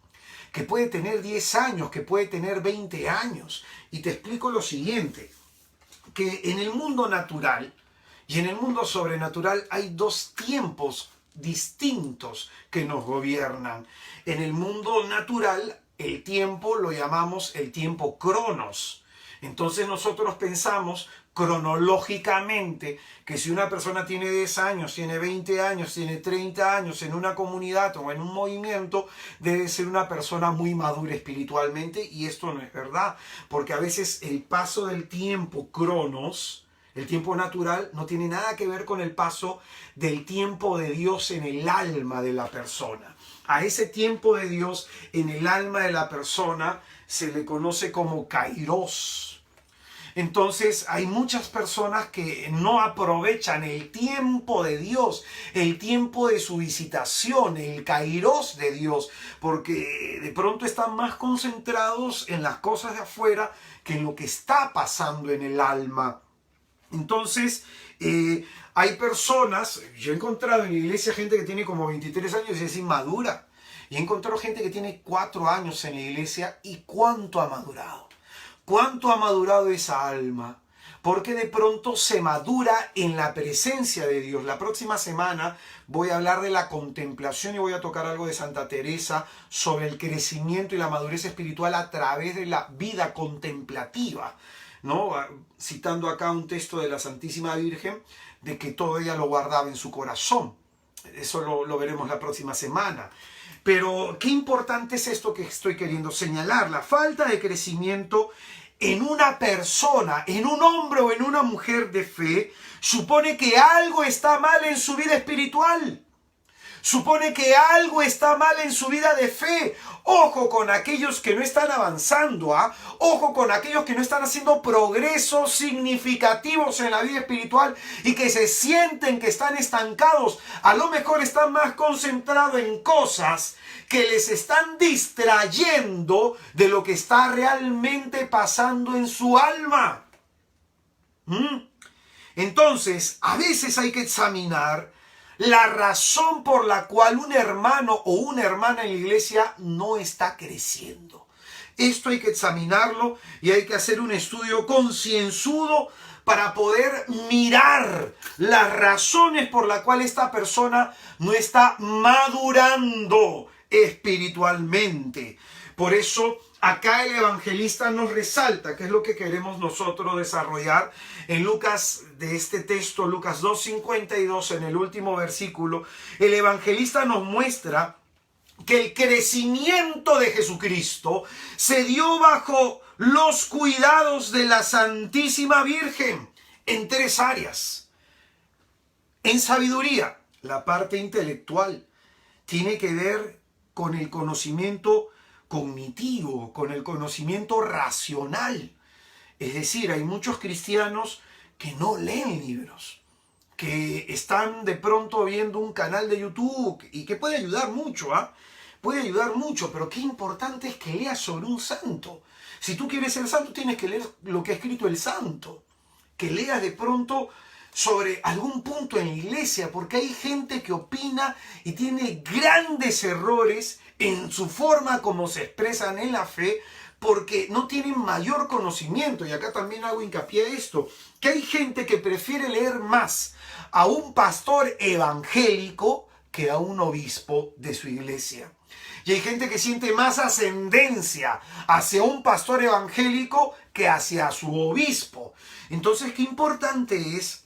que puede tener 10 años, que puede tener 20 años. Y te explico lo siguiente, que en el mundo natural y en el mundo sobrenatural hay dos tiempos distintos que nos gobiernan. En el mundo natural, el tiempo lo llamamos el tiempo cronos. Entonces nosotros pensamos cronológicamente que si una persona tiene 10 años, tiene 20 años, tiene 30 años en una comunidad o en un movimiento, debe ser una persona muy madura espiritualmente, y esto no es verdad, porque a veces el paso del tiempo, cronos, el tiempo natural, no tiene nada que ver con el paso del tiempo de Dios en el alma de la persona. A ese tiempo de Dios en el alma de la persona se le conoce como kairos. Entonces hay muchas personas que no aprovechan el tiempo de Dios, el tiempo de su visitación, el kairos de Dios, porque de pronto están más concentrados en las cosas de afuera que en lo que está pasando en el alma. Entonces, hay personas, yo he encontrado en la iglesia gente que tiene como 23 años y es inmadura. Y he encontrado gente que tiene 4 años en la iglesia y ¿cuánto ha madurado? ¿Cuánto ha madurado esa alma? Porque de pronto se madura en la presencia de Dios. La próxima semana voy a hablar de la contemplación y voy a tocar algo de Santa Teresa sobre el crecimiento y la madurez espiritual a través de la vida contemplativa, ¿no? Citando acá un texto de la Santísima Virgen, de que todo ella lo guardaba en su corazón. Eso lo veremos la próxima semana. Pero qué importante es esto que estoy queriendo señalar. La falta de crecimiento en una persona, en un hombre o en una mujer de fe, supone que algo está mal en su vida espiritual. Supone que algo está mal en su vida de fe. Ojo con aquellos que no están avanzando, ojo con aquellos que no están haciendo progresos significativos en la vida espiritual y que se sienten que están estancados. A lo mejor están más concentrados en cosas que les están distrayendo de lo que está realmente pasando en su alma. Entonces, a veces hay que examinar la razón por la cual un hermano o una hermana en la iglesia no está creciendo. Esto hay que examinarlo y hay que hacer un estudio concienzudo para poder mirar las razones por las cuales esta persona no está madurando espiritualmente. Por eso acá el evangelista nos resalta, que es lo que queremos nosotros desarrollar en Lucas, de este texto, Lucas 2:52, en el último versículo. El evangelista nos muestra que el crecimiento de Jesucristo se dio bajo los cuidados de la Santísima Virgen en 3 áreas. En sabiduría, la parte intelectual tiene que ver con el conocimiento cognitivo, con el conocimiento racional. Es decir, hay muchos cristianos que no leen libros, que están de pronto viendo un canal de YouTube y que puede ayudar mucho, puede ayudar mucho, pero qué importante es que leas sobre un santo. Si tú quieres ser santo, tienes que leer lo que ha escrito el santo, que leas de pronto sobre algún punto en la iglesia, porque hay gente que opina y tiene grandes errores en su forma como se expresan en la fe, porque no tienen mayor conocimiento. Y acá también hago hincapié a esto, que hay gente que prefiere leer más a un pastor evangélico que a un obispo de su iglesia. Y hay gente que siente más ascendencia hacia un pastor evangélico que hacia su obispo. Entonces, qué importante es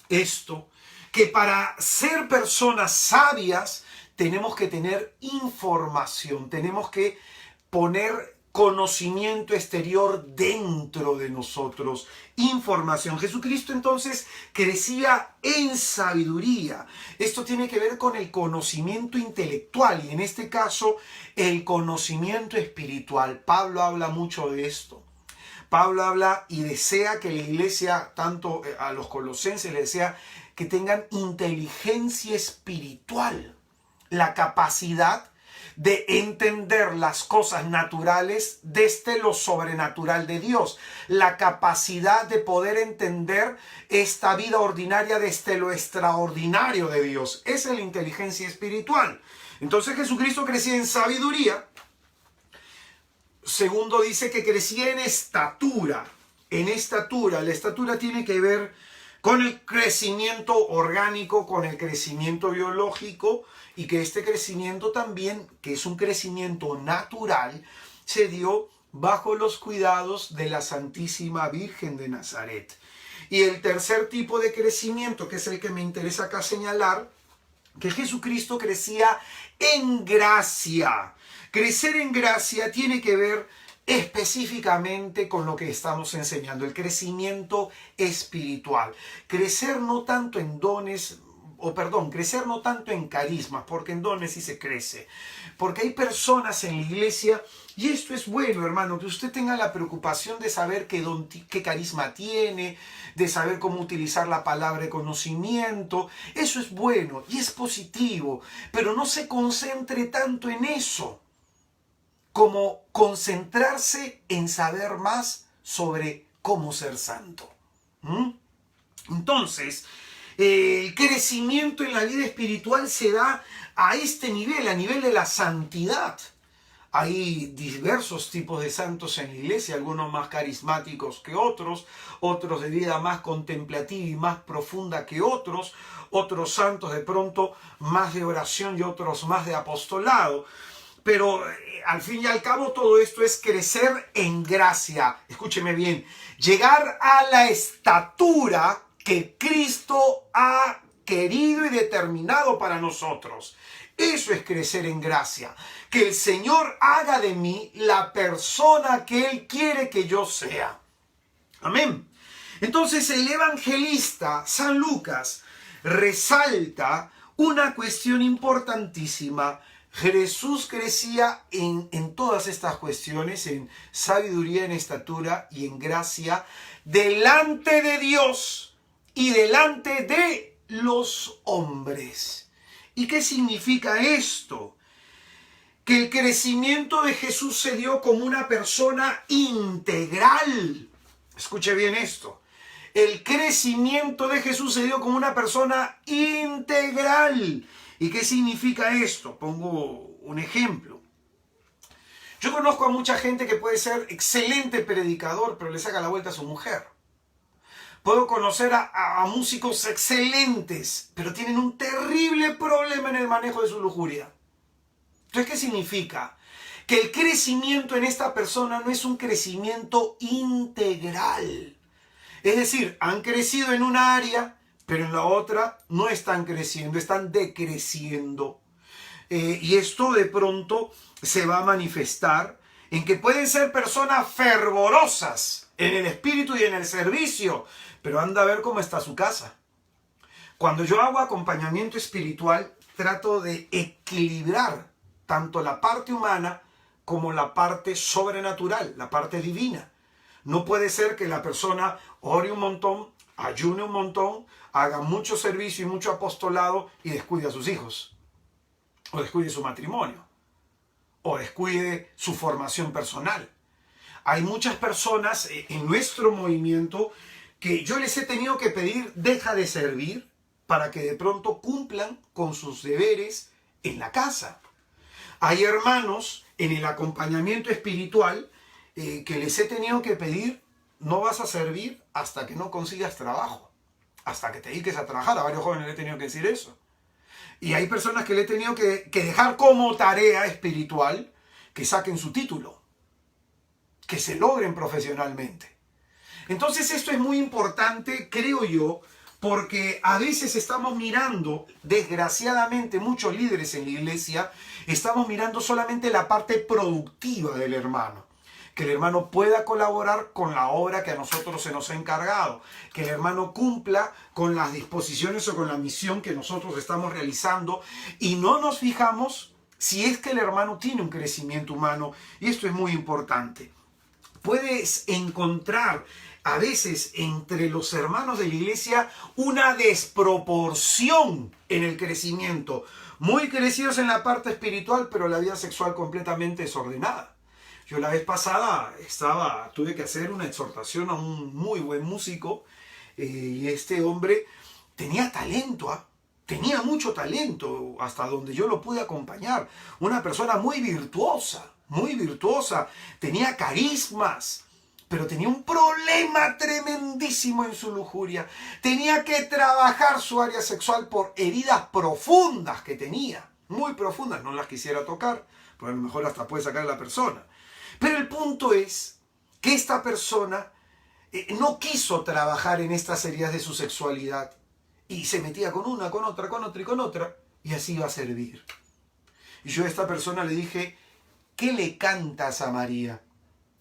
esto, que para ser personas sabias tenemos que tener información, tenemos que poner conocimiento exterior dentro de nosotros, información. Jesucristo entonces crecía en sabiduría. Esto tiene que ver con el conocimiento intelectual y en este caso el conocimiento espiritual. Pablo habla mucho de esto. Pablo habla y desea que la iglesia, tanto a los colosenses, le desea que tengan inteligencia espiritual, la capacidad de entender las cosas naturales desde lo sobrenatural de Dios, la capacidad de poder entender esta vida ordinaria desde lo extraordinario de Dios. Esa es la inteligencia espiritual. Entonces Jesucristo crecía en sabiduría. Segundo, dice que crecía en estatura. En estatura. La estatura tiene que ver con el crecimiento orgánico, con el crecimiento biológico, y que este crecimiento también, que es un crecimiento natural, se dio bajo los cuidados de la Santísima Virgen de Nazaret. Y el tercer tipo de crecimiento, que es el que me interesa acá señalar, que Jesucristo crecía en gracia. Crecer en gracia tiene que ver específicamente con lo que estamos enseñando, el crecimiento espiritual. Crecer no tanto en dones, crecer no tanto en carismas, porque en dones sí se crece. Porque hay personas en la iglesia, y esto es bueno, hermano, que usted tenga la preocupación de saber qué carisma tiene, de saber cómo utilizar la palabra de conocimiento. Eso es bueno y es positivo, pero no se concentre tanto en eso como concentrarse en saber más sobre cómo ser santo. Entonces, el crecimiento en la vida espiritual se da a este nivel, a nivel de la santidad. Hay diversos tipos de santos en la iglesia, algunos más carismáticos que otros de vida más contemplativa y más profunda que otros santos de pronto más de oración y otros más de apostolado. Pero al fin y al cabo todo esto es crecer en gracia. Escúcheme bien, llegar a la estatura que Cristo ha querido y determinado para nosotros. Eso es crecer en gracia. Que el Señor haga de mí la persona que Él quiere que yo sea. Amén. Entonces el evangelista San Lucas resalta una cuestión importantísima. Jesús crecía en todas estas cuestiones, en sabiduría, en estatura y en gracia, delante de Dios y delante de los hombres. ¿Y qué significa esto? Que el crecimiento de Jesús se dio como una persona integral. Escuche bien esto. El crecimiento de Jesús se dio como una persona integral. ¿Y qué significa esto? Pongo un ejemplo. Yo conozco a mucha gente que puede ser excelente predicador, pero le saca la vuelta a su mujer. Puedo conocer a músicos excelentes, pero tienen un terrible problema en el manejo de su lujuria. Entonces, ¿qué significa? Que el crecimiento en esta persona no es un crecimiento integral. Es decir, han crecido en una área, pero en la otra no están creciendo, están decreciendo. Y esto de pronto se va a manifestar en que pueden ser personas fervorosas en el espíritu y en el servicio, pero anda a ver cómo está su casa. Cuando yo hago acompañamiento espiritual, trato de equilibrar tanto la parte humana como la parte sobrenatural, la parte divina. No puede ser que la persona ore un montón, ayune un montón, haga mucho servicio y mucho apostolado y descuide a sus hijos, o descuide su matrimonio, o descuide su formación personal. Hay muchas personas en nuestro movimiento que yo les he tenido que pedir, deja de servir, para que de pronto cumplan con sus deberes en la casa. Hay hermanos en el acompañamiento espiritual que les he tenido que pedir, no vas a servir hasta que no consigas trabajo, hasta que te dediques a trabajar. A varios jóvenes le he tenido que decir eso. Y hay personas que le he tenido que dejar como tarea espiritual que saquen su título, que se logren profesionalmente. Entonces esto es muy importante, creo yo, porque a veces estamos mirando, desgraciadamente muchos líderes en la iglesia, estamos mirando solamente la parte productiva del hermano. Que el hermano pueda colaborar con la obra que a nosotros se nos ha encargado. Que el hermano cumpla con las disposiciones o con la misión que nosotros estamos realizando. Y no nos fijamos si es que el hermano tiene un crecimiento humano. Y esto es muy importante. Puedes encontrar a veces entre los hermanos de la iglesia una desproporción en el crecimiento. Muy crecidos en la parte espiritual, pero la vida sexual completamente desordenada. Yo la vez pasada tuve que hacer una exhortación a un muy buen músico y este hombre tenía talento, tenía mucho talento hasta donde yo lo pude acompañar. Una persona muy virtuosa, tenía carismas, pero tenía un problema tremendísimo en su lujuria. Tenía que trabajar su área sexual por heridas profundas que tenía, muy profundas, no las quisiera tocar, porque a lo mejor hasta puede sacar a la persona. Pero el punto es que esta persona no quiso trabajar en estas heridas de su sexualidad y se metía con una, con otra, con otra y con otra, y así iba a servir. Y yo a esta persona le dije, ¿qué le cantas a María?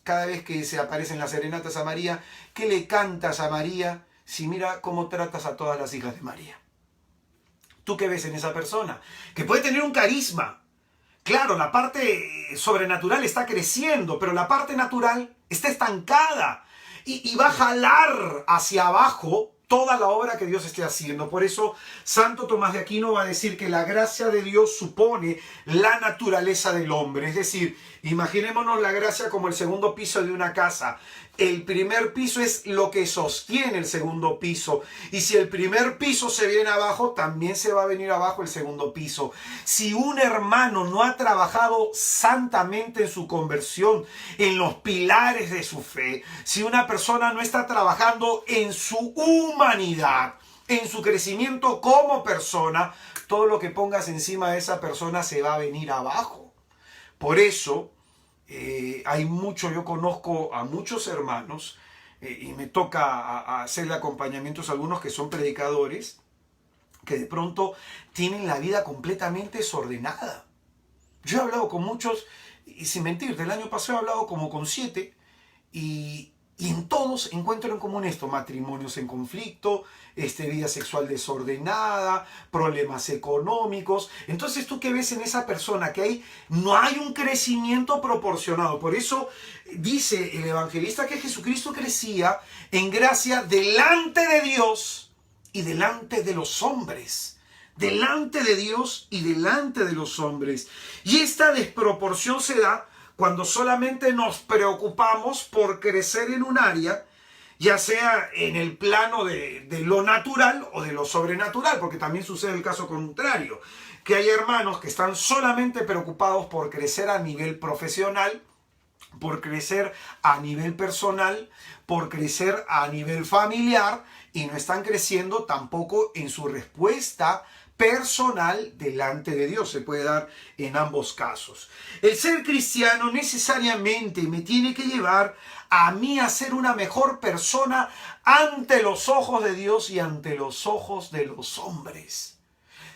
Cada vez que se aparecen las serenatas a María, ¿qué le cantas a María si mira cómo tratas a todas las hijas de María? ¿Tú qué ves en esa persona? Que puede tener un carisma. Claro, la parte sobrenatural está creciendo, pero la parte natural está estancada y va a jalar hacia abajo toda la obra que Dios esté haciendo. Por eso Santo Tomás de Aquino va a decir que la gracia de Dios supone la naturaleza del hombre. Es decir, imaginémonos la gracia como el segundo piso de una casa. El primer piso es lo que sostiene el segundo piso. Y si el primer piso se viene abajo, también se va a venir abajo el segundo piso. Si un hermano no ha trabajado santamente en su conversión, en los pilares de su fe, si una persona no está trabajando en su humanidad, en su crecimiento como persona, todo lo que pongas encima de esa persona se va a venir abajo. Por eso, yo conozco a muchos hermanos y me toca hacerle acompañamientos a algunos que son predicadores que de pronto tienen la vida completamente desordenada. Yo he hablado con muchos, y sin mentirte, el año pasado he hablado como con 7 y en todos encuentro en común esto: matrimonios en conflicto, vida sexual desordenada, problemas económicos. Entonces, ¿tú qué ves en esa persona? Que no hay un crecimiento proporcionado. Por eso dice el evangelista que Jesucristo crecía en gracia delante de Dios y delante de los hombres. Delante de Dios y delante de los hombres. Y esta desproporción se da cuando solamente nos preocupamos por crecer en un área, ya sea en el plano de lo natural o de lo sobrenatural, porque también sucede el caso contrario, que hay hermanos que están solamente preocupados por crecer a nivel profesional, por crecer a nivel personal, por crecer a nivel familiar, y no están creciendo tampoco en su respuesta personal delante de Dios. Se puede dar en ambos casos. El ser cristiano necesariamente me tiene que llevar a mí a ser una mejor persona ante los ojos de Dios y ante los ojos de los hombres.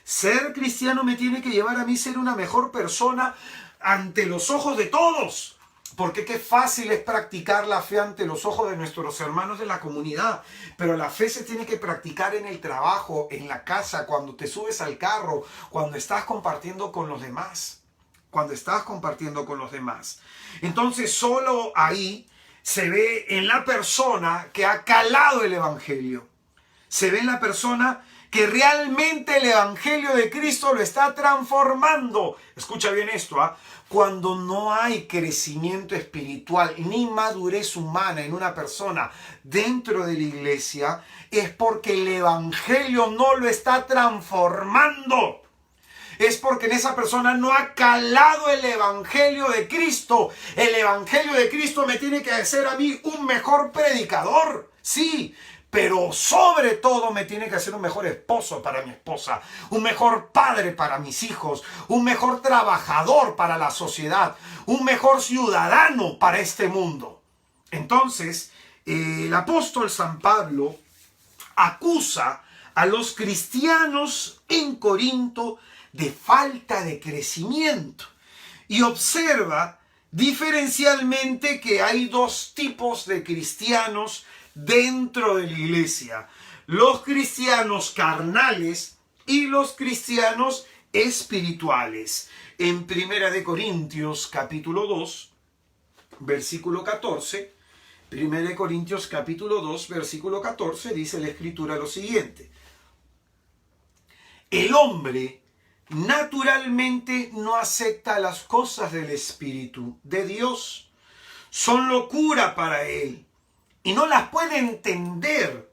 Ser cristiano me tiene que llevar a mí a ser una mejor persona ante los ojos de todos. Porque qué fácil es practicar la fe ante los ojos de nuestros hermanos de la comunidad. Pero la fe se tiene que practicar en el trabajo, en la casa, cuando te subes al carro, cuando estás compartiendo con los demás. Cuando estás compartiendo con los demás. Entonces solo ahí se ve en la persona que ha calado el evangelio. Se ve en la persona que realmente el evangelio de Cristo lo está transformando. Escucha bien esto, Cuando no hay crecimiento espiritual ni madurez humana en una persona dentro de la iglesia, es porque el evangelio no lo está transformando. Es porque en esa persona no ha calado el evangelio de Cristo. El evangelio de Cristo me tiene que hacer a mí un mejor predicador, sí, pero sobre todo me tiene que hacer un mejor esposo para mi esposa, un mejor padre para mis hijos, un mejor trabajador para la sociedad, un mejor ciudadano para este mundo. Entonces, el apóstol San Pablo acusa a los cristianos en Corinto de falta de crecimiento y observa diferencialmente que hay 2 tipos de cristianos dentro de la iglesia: los cristianos carnales y los cristianos espirituales. En 1 Corintios capítulo 2, versículo 14, 1 Corintios capítulo 2, versículo 14, dice la Escritura lo siguiente: el hombre naturalmente no acepta las cosas del Espíritu de Dios, son locura para él y no las puede entender,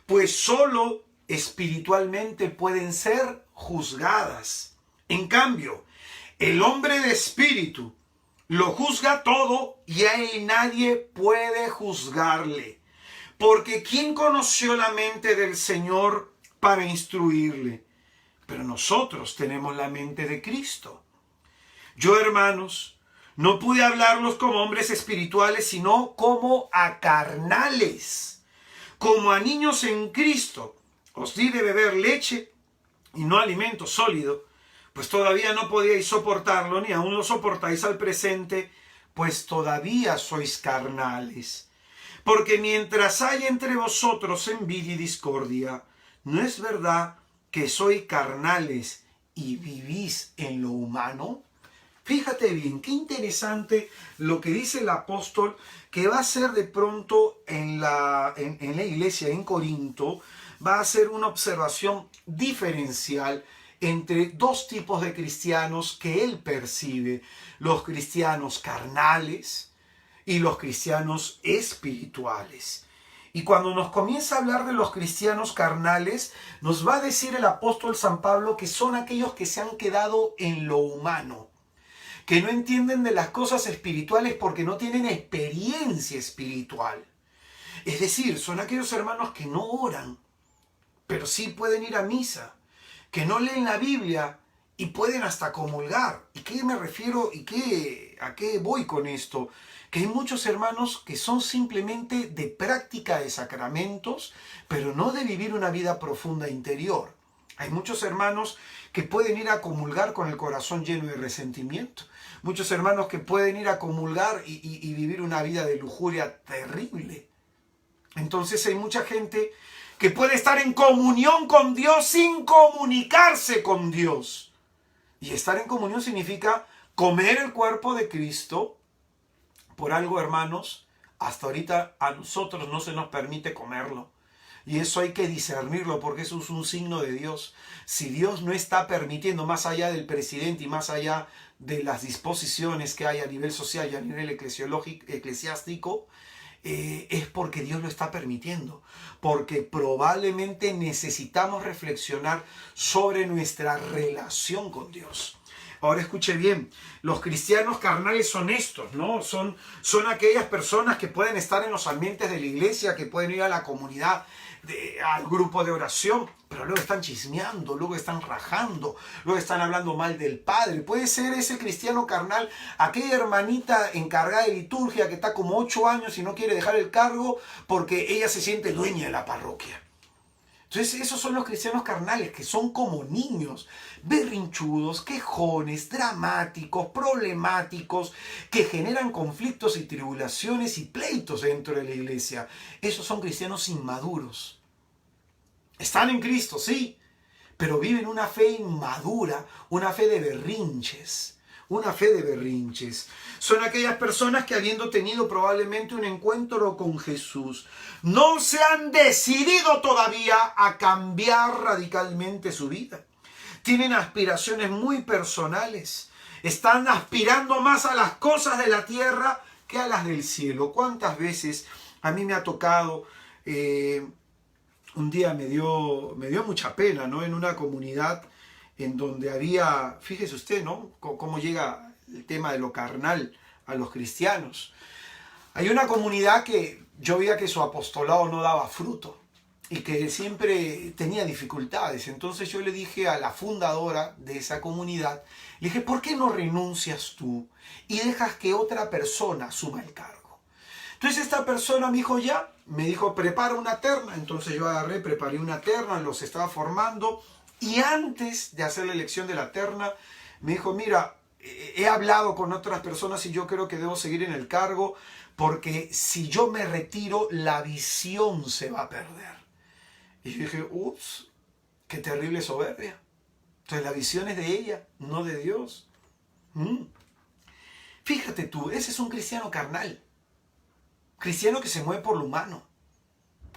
pues solo espiritualmente pueden ser juzgadas. En cambio, el hombre de espíritu lo juzga todo y a él nadie puede juzgarle, porque ¿quién conoció la mente del Señor para instruirle? Pero nosotros tenemos la mente de Cristo. Yo, hermanos, No pude hablarlos como hombres espirituales, sino como a carnales, como a niños en Cristo. Os di de beber leche y no alimento sólido, pues todavía no podíais soportarlo, ni aún lo soportáis al presente, pues todavía sois carnales. Porque mientras hay entre vosotros envidia y discordia, ¿no es verdad que sois carnales y vivís en lo humano? Fíjate bien, qué interesante lo que dice el apóstol, que va a ser de pronto en la iglesia en Corinto, va a ser una observación diferencial entre dos tipos de cristianos que él percibe: los cristianos carnales y los cristianos espirituales. Y cuando nos comienza a hablar de los cristianos carnales, nos va a decir el apóstol San Pablo que son aquellos que se han quedado en lo humano, que no entienden de las cosas espirituales porque no tienen experiencia espiritual. Es decir, son aquellos hermanos que no oran, pero sí pueden ir a misa, que no leen la Biblia y pueden hasta comulgar. ¿Y qué me refiero y a qué voy con esto? Que hay muchos hermanos que son simplemente de práctica de sacramentos, pero no de vivir una vida profunda interior. Hay muchos hermanos que pueden ir a comulgar con el corazón lleno de resentimiento. Muchos hermanos que pueden ir a comulgar y vivir una vida de lujuria terrible. Entonces hay mucha gente que puede estar en comunión con Dios sin comunicarse con Dios. Y estar en comunión significa comer el cuerpo de Cristo. Por algo, hermanos, hasta ahorita a nosotros no se nos permite comerlo. Y eso hay que discernirlo, porque eso es un signo de Dios. Si Dios no está permitiendo, más allá del presidente y más allá de las disposiciones que hay a nivel social y a nivel eclesiástico, es porque Dios lo está permitiendo. Porque probablemente necesitamos reflexionar sobre nuestra relación con Dios. Ahora escuche bien, los cristianos carnales son estos, ¿no? Son aquellas personas que pueden estar en los ambientes de la iglesia, que pueden ir a la comunidad, al grupo de oración, pero luego están chismeando, luego están rajando, luego están hablando mal del padre. Puede ser ese cristiano carnal, aquella hermanita encargada de liturgia que está como 8 años y no quiere dejar el cargo porque ella se siente dueña de la parroquia. Entonces esos son los cristianos carnales, que son como niños, berrinchudos, quejones, dramáticos, problemáticos, que generan conflictos y tribulaciones y pleitos dentro de la iglesia. Esos son cristianos inmaduros. Están en Cristo, sí, pero viven una fe inmadura, una fe de berrinches. Una fe de berrinches. Son aquellas personas que, habiendo tenido probablemente un encuentro con Jesús, no se han decidido todavía a cambiar radicalmente su vida. Tienen aspiraciones muy personales. Están aspirando más a las cosas de la tierra que a las del cielo. ¿Cuántas veces a mí me ha tocado? Un día me dio mucha pena, ¿no? En una comunidad en donde había, fíjese usted, ¿no? Cómo llega el tema de lo carnal a los cristianos. Hay una comunidad que yo veía que su apostolado no daba fruto y que siempre tenía dificultades. Entonces yo le dije a la fundadora de esa comunidad, le dije, ¿por qué no renuncias tú y dejas que otra persona asuma el cargo? Entonces esta persona me dijo, me dijo, prepara una terna. Entonces yo preparé una terna, los estaba formando. Y antes de hacer la elección de la terna, me dijo, mira, he hablado con otras personas y yo creo que debo seguir en el cargo, porque si yo me retiro, la visión se va a perder. Y yo dije, ups, qué terrible soberbia. Entonces la visión es de ella, no de Dios. Fíjate tú, ese es un cristiano carnal. Cristiano que se mueve por lo humano.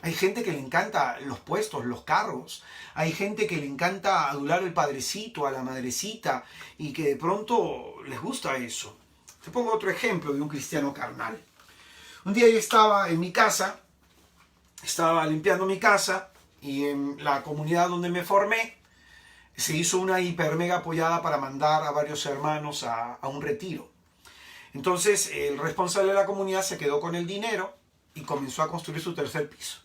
Hay gente que le encanta los puestos, los cargos. Hay gente que le encanta adular al padrecito, a la madrecita, y que de pronto les gusta eso. Te pongo otro ejemplo de un cristiano carnal. Un día yo estaba en mi casa, estaba limpiando mi casa, y en la comunidad donde me formé, se hizo una hiper mega apoyada para mandar a varios hermanos a un retiro. Entonces el responsable de la comunidad se quedó con el dinero y comenzó a construir su tercer piso.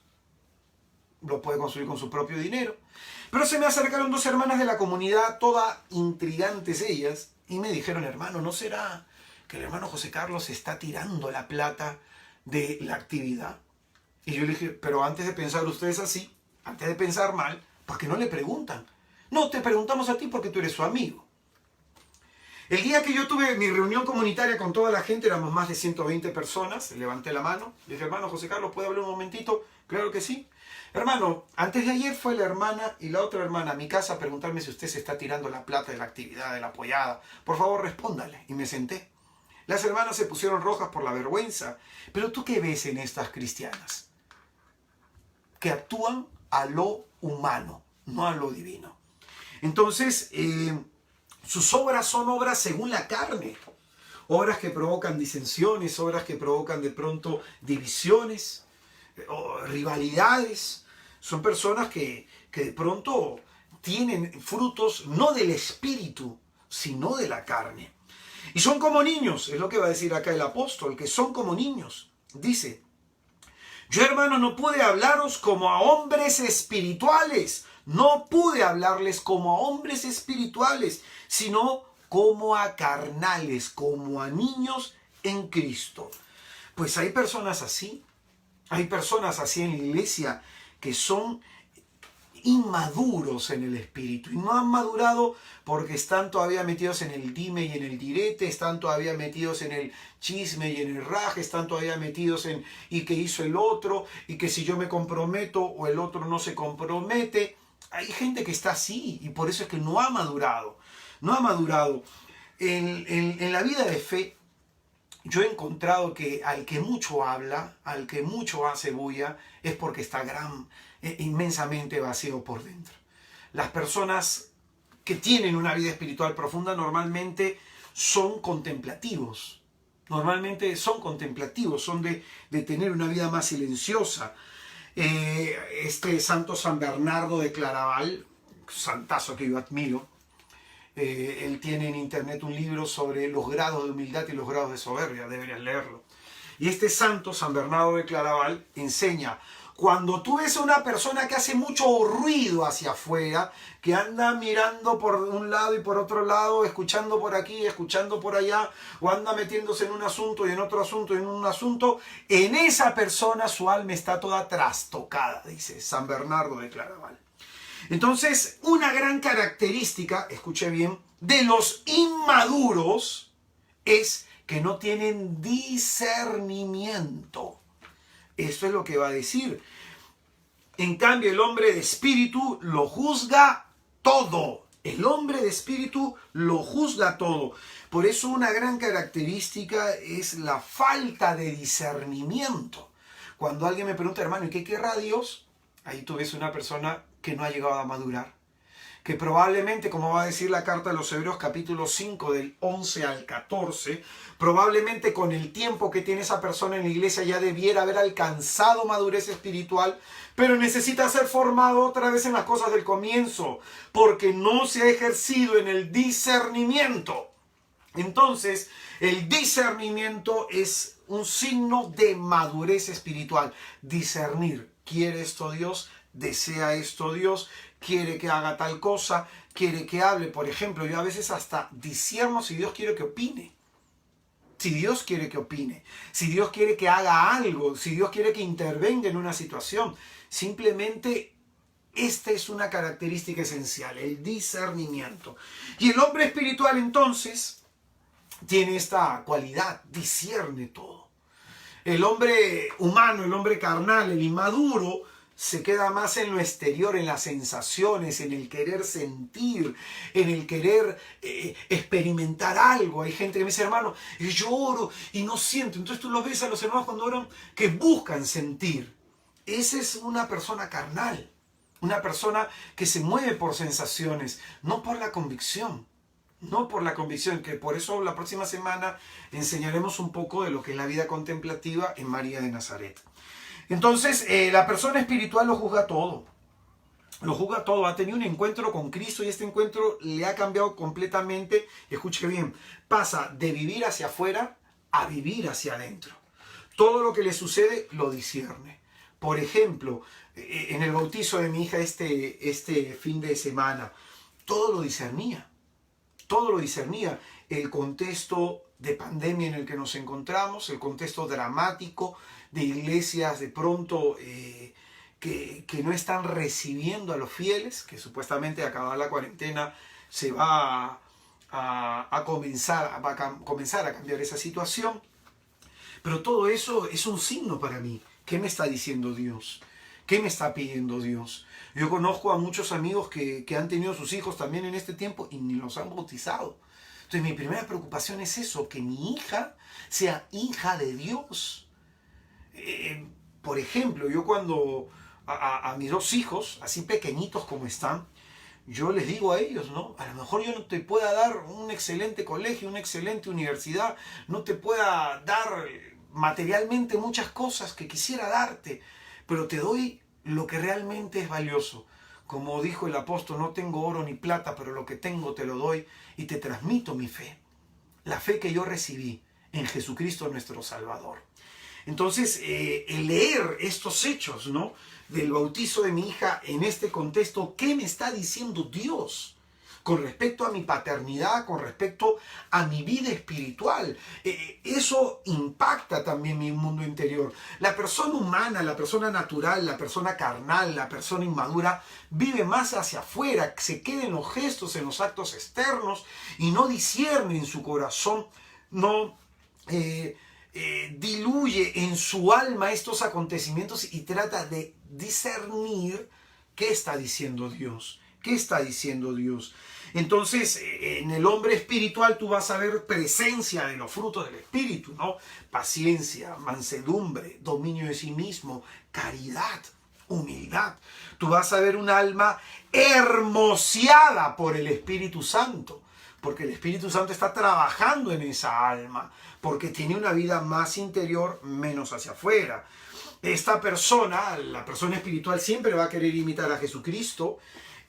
Lo puede construir con su propio dinero. Pero se me acercaron 2 hermanas de la comunidad, todas intrigantes ellas, y me dijeron, hermano, ¿no será que el hermano José Carlos está tirando la plata de la actividad. Y yo le dije, pero antes de pensar ustedes así, antes de pensar mal, ¿por qué no le preguntan? No, te preguntamos a ti porque tú eres su amigo. El día que yo tuve mi reunión comunitaria con toda la gente, éramos más de 120 personas, levanté la mano, le dije, hermano José Carlos, ¿puede hablar un momentito? Claro que sí. Hermano, antes de ayer fue la hermana y la otra hermana a mi casa a preguntarme si usted se está tirando la plata de la actividad, de la apoyada. Por favor, respóndale. Y me senté. Las hermanas se pusieron rojas por la vergüenza. Pero ¿tú qué ves en estas cristianas? Que actúan a lo humano, no a lo divino. Entonces, sus obras son obras según la carne. Obras que provocan disensiones, obras que provocan de pronto divisiones, rivalidades. Son personas que de pronto tienen frutos no del espíritu, sino de la carne. Y son como niños, es lo que va a decir acá el apóstol, que son como niños. Dice, yo hermano no pude hablaros como a hombres espirituales, no pude hablarles como a hombres espirituales, sino como a carnales, como a niños en Cristo. Pues hay personas así en la iglesia que son inmaduros en el espíritu y no han madurado porque están todavía metidos en el dime y en el direte, están todavía metidos en el chisme y en el raje, están todavía metidos en y que hizo el otro y que si yo me comprometo o el otro no se compromete. Hay gente que está así y por eso es que no ha madurado. No ha madurado. En la vida de fe yo he encontrado que al que mucho habla, al que mucho hace bulla, es porque está inmensamente vacío por dentro. Las personas que tienen una vida espiritual profunda normalmente son contemplativos. Normalmente son contemplativos, son de tener una vida más silenciosa. Este santo San Bernardo de Claraval, santazo que yo admiro, él tiene en internet un libro sobre los grados de humildad y los grados de soberbia, deberías leerlo. Y este santo, San Bernardo de Claraval, enseña, cuando tú ves a una persona que hace mucho ruido hacia afuera, que anda mirando por un lado y por otro lado, escuchando por aquí, escuchando por allá, o anda metiéndose en un asunto y en otro asunto y en un asunto, en esa persona su alma está toda trastocada, dice San Bernardo de Claraval. Entonces, una gran característica, escuche bien, de los inmaduros es que no tienen discernimiento. Eso es lo que va a decir. En cambio, el hombre de espíritu lo juzga todo. El hombre de espíritu lo juzga todo. Por eso una gran característica es la falta de discernimiento. Cuando alguien me pregunta, hermano, ¿y qué querrá Dios? Ahí tú ves una persona que no ha llegado a madurar, que probablemente, como va a decir la carta de los Hebreos capítulo 5 del 11 al 14, probablemente con el tiempo que tiene esa persona en la iglesia ya debiera haber alcanzado madurez espiritual, pero necesita ser formado otra vez en las cosas del comienzo, porque no se ha ejercido en el discernimiento. Entonces, el discernimiento es un signo de madurez espiritual. Discernir, ¿quiere esto Dios? ¿Desea esto Dios? ¿Quiere que haga tal cosa? ¿Quiere que hable? Por ejemplo, yo a veces hasta discierno si Dios quiere que opine. Si Dios quiere que opine. Si Dios quiere que haga algo. Si Dios quiere que intervenga en una situación. Simplemente esta es una característica esencial, el discernimiento. Y el hombre espiritual entonces tiene esta cualidad, discierne todo. El hombre humano, el hombre carnal, el inmaduro, se queda más en lo exterior, en las sensaciones, en el querer sentir, en el querer experimentar algo. Hay gente que me dice, hermano, yo oro y no siento. Entonces tú los ves a los hermanos cuando oran que buscan sentir. Esa es una persona carnal, una persona que se mueve por sensaciones, no por la convicción. No por la convicción, que por eso la próxima semana enseñaremos un poco de lo que es la vida contemplativa en María de Nazaret. Entonces, la persona espiritual lo juzga todo. Lo juzga todo. Ha tenido un encuentro con Cristo y este encuentro le ha cambiado completamente. Escuche bien, pasa de vivir hacia afuera a vivir hacia adentro. Todo lo que le sucede lo discierne. Por ejemplo, en el bautizo de mi hija este fin de semana, todo lo discernía. todo lo discernía. El contexto de pandemia en el que nos encontramos, el contexto dramático de iglesias de pronto que no están recibiendo a los fieles, que supuestamente al acabar la cuarentena se va a comenzar a cambiar esa situación. Pero todo eso es un signo para mí. ¿Qué me está diciendo Dios? ¿Qué me está pidiendo Dios? Yo conozco a muchos amigos que han tenido sus hijos también en este tiempo y ni los han bautizado. Entonces mi primera preocupación es eso, que mi hija sea hija de Dios. Por ejemplo, yo cuando a mis dos hijos, así pequeñitos como están, yo les digo a ellos, ¿no? A lo mejor yo no te pueda dar un excelente colegio, una excelente universidad, no te pueda dar materialmente muchas cosas que quisiera darte, pero te doy lo que realmente es valioso. Como dijo el apóstol, no tengo oro ni plata, pero lo que tengo te lo doy y te transmito mi fe. La fe que yo recibí en Jesucristo nuestro Salvador. Entonces, el leer estos hechos, ¿no?, del bautizo de mi hija en este contexto, ¿qué me está diciendo Dios con respecto a mi paternidad, con respecto a mi vida espiritual? Eso impacta también mi mundo interior. La persona humana, la persona natural, la persona carnal, la persona inmadura, vive más hacia afuera, se queda en los gestos, en los actos externos y no discierne en su corazón, no diluye en su alma estos acontecimientos y trata de discernir qué está diciendo Dios. ¿Qué está diciendo Dios? Entonces, en el hombre espiritual tú vas a ver presencia de los frutos del Espíritu, ¿no? Paciencia, mansedumbre, dominio de sí mismo, caridad, humildad. Tú vas a ver un alma hermoseada por el Espíritu Santo, porque el Espíritu Santo está trabajando en esa alma, porque tiene una vida más interior, menos hacia afuera. Esta persona, la persona espiritual, siempre va a querer imitar a Jesucristo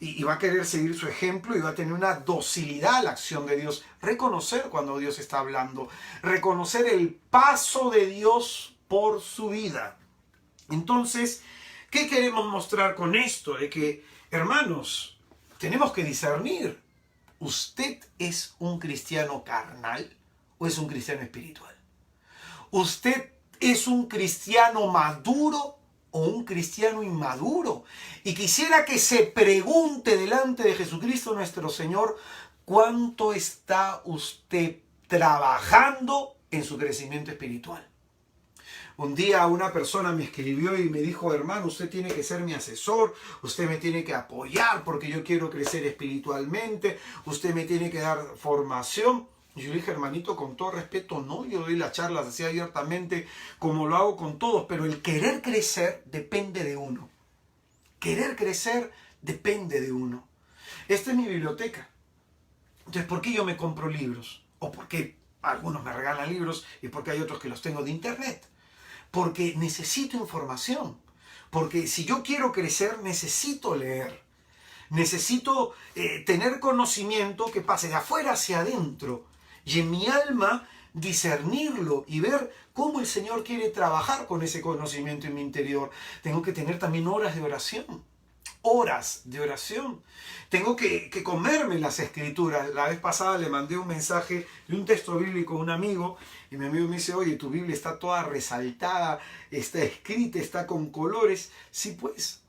y va a querer seguir su ejemplo y va a tener una docilidad a la acción de Dios. Reconocer cuando Dios está hablando, reconocer el paso de Dios por su vida. Entonces, ¿qué queremos mostrar con esto? De que, hermanos, tenemos que discernir. ¿Usted es un cristiano carnal o es un cristiano espiritual? ¿Usted es un cristiano maduro o un cristiano inmaduro? Y quisiera que se pregunte delante de Jesucristo nuestro Señor, ¿cuánto está usted trabajando en su crecimiento espiritual? Un día una persona me escribió y me dijo, hermano, usted tiene que ser mi asesor, usted me tiene que apoyar porque yo quiero crecer espiritualmente, usted me tiene que dar formación. Y yo le dije, hermanito, con todo respeto, no, yo doy las charlas así abiertamente como lo hago con todos, pero el querer crecer depende de uno. Querer crecer depende de uno. Esta es mi biblioteca. Entonces, ¿por qué yo me compro libros? O por qué algunos me regalan libros y por qué hay otros que los tengo de internet. Porque necesito información. Porque si yo quiero crecer, necesito leer. Necesito tener conocimiento que pase de afuera hacia adentro. Y en mi alma discernirlo y ver cómo el Señor quiere trabajar con ese conocimiento en mi interior. Tengo que tener también horas de oración. Horas de oración. Tengo que comerme las escrituras. La vez pasada le mandé un mensaje de un texto bíblico a un amigo y mi amigo me dice, oye, tu Biblia está toda resaltada, está escrita, está con colores. Sí, pues,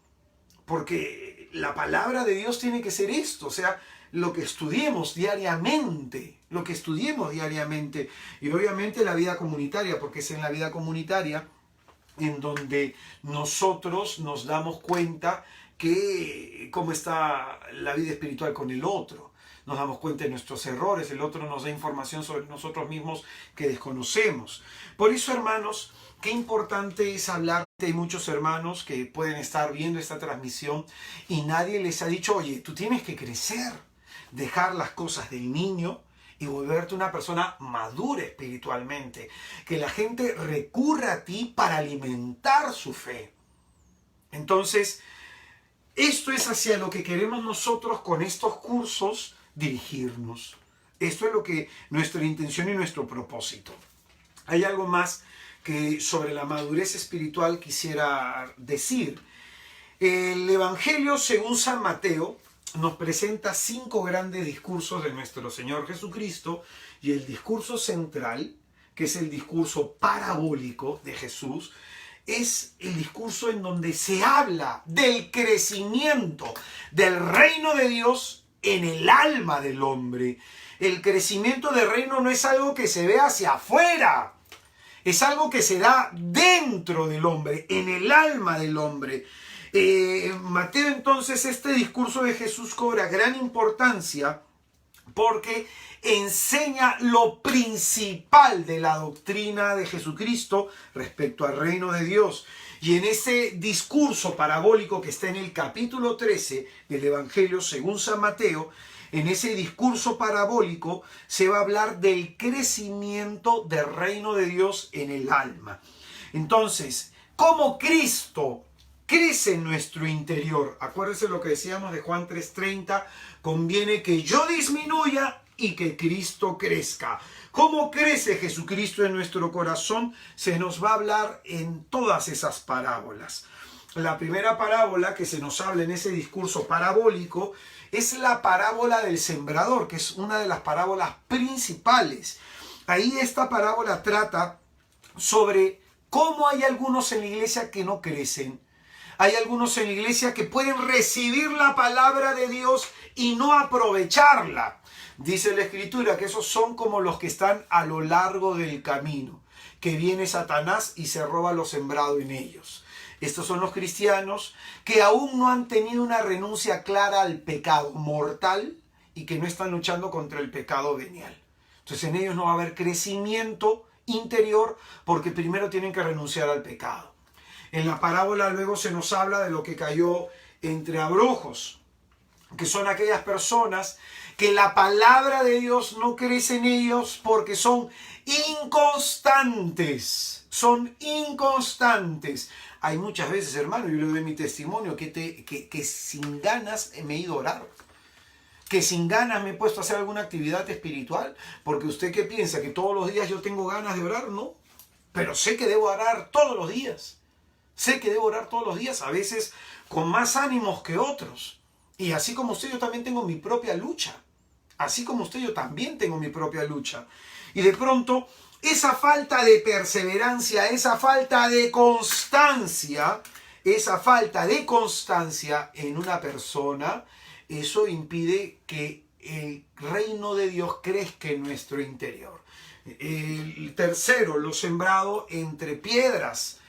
porque la palabra de Dios tiene que ser esto, o sea, lo que estudiemos diariamente, y obviamente la vida comunitaria, porque es en la vida comunitaria en donde nosotros nos damos cuenta que cómo está la vida espiritual con el otro. Nos damos cuenta de nuestros errores, el otro nos da información sobre nosotros mismos que desconocemos. Por eso, hermanos, qué importante es hablar. Hay muchos hermanos que pueden estar viendo esta transmisión y nadie les ha dicho, oye, tú tienes que crecer, dejar las cosas del niño y volverte una persona madura espiritualmente. Que la gente recurra a ti para alimentar su fe. Entonces, esto es hacia lo que queremos nosotros con estos cursos dirigirnos. Esto es lo que nuestra intención y nuestro propósito. Hay algo más que sobre la madurez espiritual quisiera decir. El Evangelio según San Mateo nos presenta 5 grandes discursos de nuestro Señor Jesucristo, y el discurso central, que es el discurso parabólico de Jesús, es el discurso en donde se habla del crecimiento del reino de Dios en el alma del hombre. El crecimiento del reino no es algo que se ve hacia afuera, es algo que se da dentro del hombre, en el alma del hombre. Mateo, entonces, este discurso de Jesús cobra gran importancia porque enseña lo principal de la doctrina de Jesucristo respecto al reino de Dios. Y en ese discurso parabólico que está en el capítulo 13 del Evangelio según San Mateo, en ese discurso parabólico se va a hablar del crecimiento del reino de Dios en el alma. Entonces, ¿cómo Cristo crece en nuestro interior? Acuérdense lo que decíamos de Juan 3:30, conviene que yo disminuya y que Cristo crezca. ¿Cómo crece Jesucristo en nuestro corazón? Se nos va a hablar en todas esas parábolas. La primera parábola que se nos habla en ese discurso parabólico es la parábola del sembrador, que es una de las parábolas principales. Ahí esta parábola trata sobre cómo hay algunos en la iglesia que no crecen. Hay algunos en la iglesia que pueden recibir la palabra de Dios y no aprovecharla. Dice la Escritura que esos son como los que están a lo largo del camino, que viene Satanás y se roba lo sembrado en ellos. Estos son los cristianos que aún no han tenido una renuncia clara al pecado mortal y que no están luchando contra el pecado venial. Entonces en ellos no va a haber crecimiento interior porque primero tienen que renunciar al pecado. En la parábola luego se nos habla de lo que cayó entre abrojos, que son aquellas personas que la palabra de Dios no crece en ellos porque son inconstantes. Son inconstantes. Hay muchas veces, hermano, yo le doy mi testimonio, que sin ganas me he ido a orar. Que sin ganas me he puesto a hacer alguna actividad espiritual. Porque usted, ¿qué piensa? ¿Que todos los días yo tengo ganas de orar? No. Pero sé que debo orar todos los días. Sé que debo orar todos los días, a veces con más ánimos que otros. Y así como usted, yo también tengo mi propia lucha. Así como usted, yo también tengo mi propia lucha. Y de pronto, esa falta de perseverancia, esa falta de constancia en una persona, eso impide que el reino de Dios crezca en nuestro interior. El tercero, lo sembrado entre piedras,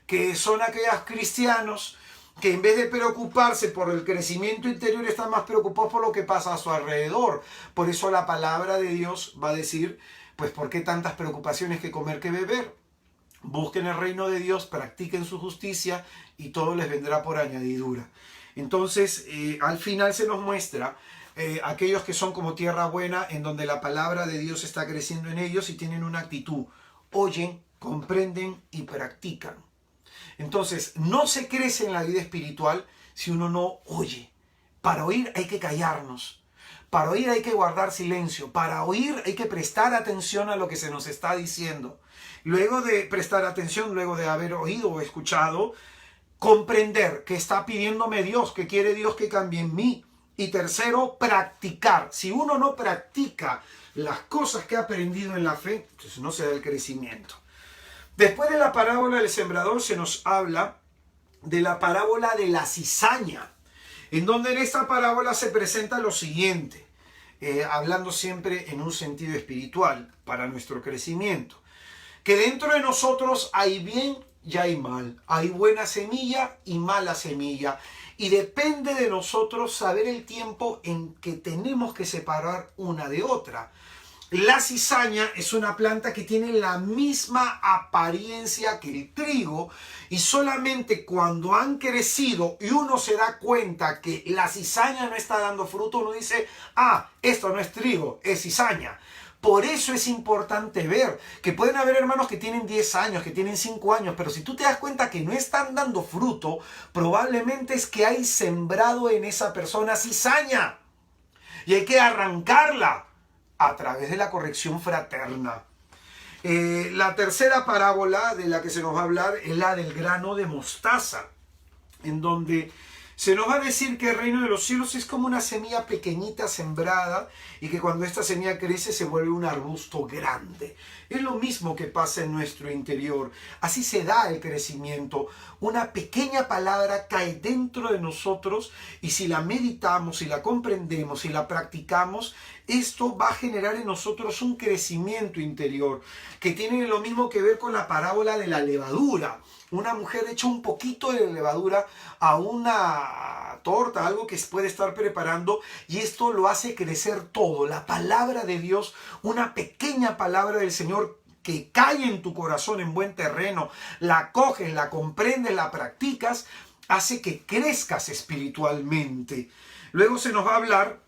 que son aquellos cristianos que en vez de preocuparse por el crecimiento interior están más preocupados por lo que pasa a su alrededor. Por eso la palabra de Dios va a decir, pues ¿por qué tantas preocupaciones que comer que beber? Busquen el reino de Dios, practiquen su justicia y todo les vendrá por añadidura. Entonces al final se nos muestra aquellos que son como tierra buena, en donde la palabra de Dios está creciendo en ellos y tienen una actitud, oyen, comprenden y practican. Entonces, no se crece en la vida espiritual si uno no oye. Para oír hay que callarnos. Para oír hay que guardar silencio. Para oír hay que prestar atención a lo que se nos está diciendo. Luego de prestar atención, luego de haber oído o escuchado, comprender qué está pidiéndome Dios, qué quiere Dios que cambie en mí. Y tercero, practicar. Si uno no practica las cosas que ha aprendido en la fe, entonces no se da el crecimiento. Después de la parábola del sembrador se nos habla de la parábola de la cizaña, en donde en esta parábola se presenta lo siguiente, hablando siempre en un sentido espiritual para nuestro crecimiento, que dentro de nosotros hay bien y hay mal, hay buena semilla y mala semilla, y depende de nosotros saber el tiempo en que tenemos que separar una de otra. La cizaña es una planta que tiene la misma apariencia que el trigo y solamente cuando han crecido y uno se da cuenta que la cizaña no está dando fruto, uno dice, ah, esto no es trigo, es cizaña. Por eso es importante ver que pueden haber hermanos que tienen 10 años, que tienen 5 años, pero si tú te das cuenta que no están dando fruto, probablemente es que hay sembrado en esa persona cizaña y hay que arrancarla a través de la corrección fraterna. La tercera parábola de la que se nos va a hablar es la del grano de mostaza, en donde Se nos va a decir que el reino de los cielos es como una semilla pequeñita sembrada y que cuando esta semilla crece se vuelve un arbusto grande. Es lo mismo que pasa en nuestro interior. Así se da el crecimiento. Una pequeña palabra cae dentro de nosotros y si la meditamos, si la comprendemos, si la practicamos, esto va a generar en nosotros un crecimiento interior que tiene lo mismo que ver con la parábola de la levadura. Una mujer echa un poquito de levadura a una torta, algo que puede estar preparando, y esto lo hace crecer todo. La palabra de Dios, una pequeña palabra del Señor que cae en tu corazón en buen terreno, la coges, la comprendes, la practicas, hace que crezcas espiritualmente. Luego se nos va a hablar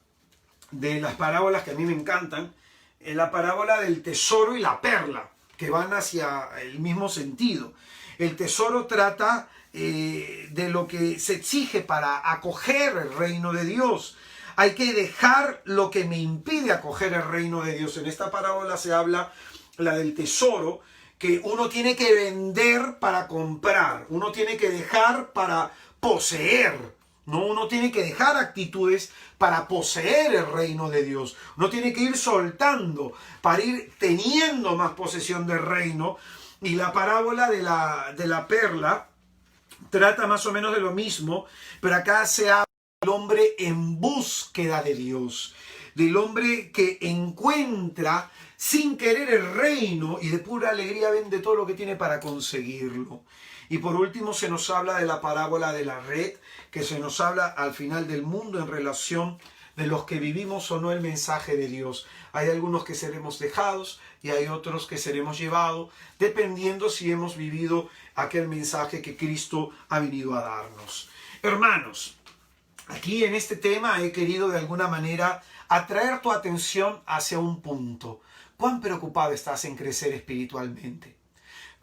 de las parábolas que a mí me encantan, la parábola del tesoro y la perla, que van hacia el mismo sentido. El tesoro trata de lo que se exige para acoger el reino de Dios. Hay que dejar lo que me impide acoger el reino de Dios. En esta parábola se habla la del tesoro, que uno tiene que vender para comprar, uno tiene que dejar para poseer. No, uno tiene que dejar actitudes para poseer el reino de Dios. Uno tiene que ir soltando para ir teniendo más posesión del reino. Y la parábola de la perla trata más o menos de lo mismo, pero acá se habla del hombre en búsqueda de Dios, del hombre que encuentra sin querer el reino y de pura alegría vende todo lo que tiene para conseguirlo. Y por último se nos habla de la parábola de la red, que se nos habla al final del mundo en relación de los que vivimos o no el mensaje de Dios. Hay algunos que seremos dejados y hay otros que seremos llevados, dependiendo si hemos vivido aquel mensaje que Cristo ha venido a darnos. Hermanos, aquí en este tema he querido de alguna manera atraer tu atención hacia un punto. ¿Cuán preocupado estás en crecer espiritualmente?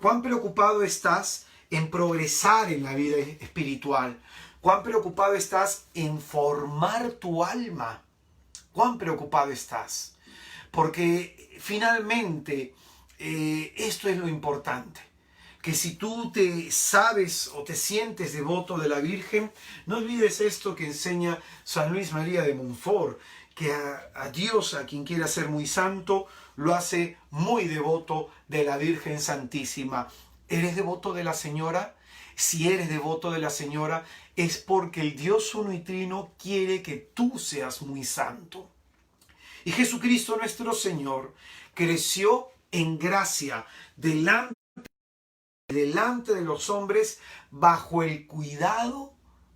¿Cuán preocupado estás en progresar en la vida espiritual? ¿Cuán preocupado estás en formar tu alma? ¿Cuán preocupado estás? Porque finalmente esto es lo importante. Que si tú te sabes o te sientes devoto de la Virgen, no olvides esto que enseña San Luis María de Montfort, que a Dios, a quien quiera ser muy santo, lo hace muy devoto de la Virgen Santísima. ¿Eres devoto de la Señora? Si eres devoto de la Señora, es porque el Dios uno y trino quiere que tú seas muy santo. Y Jesucristo nuestro Señor creció en gracia delante de los hombres, bajo el cuidado,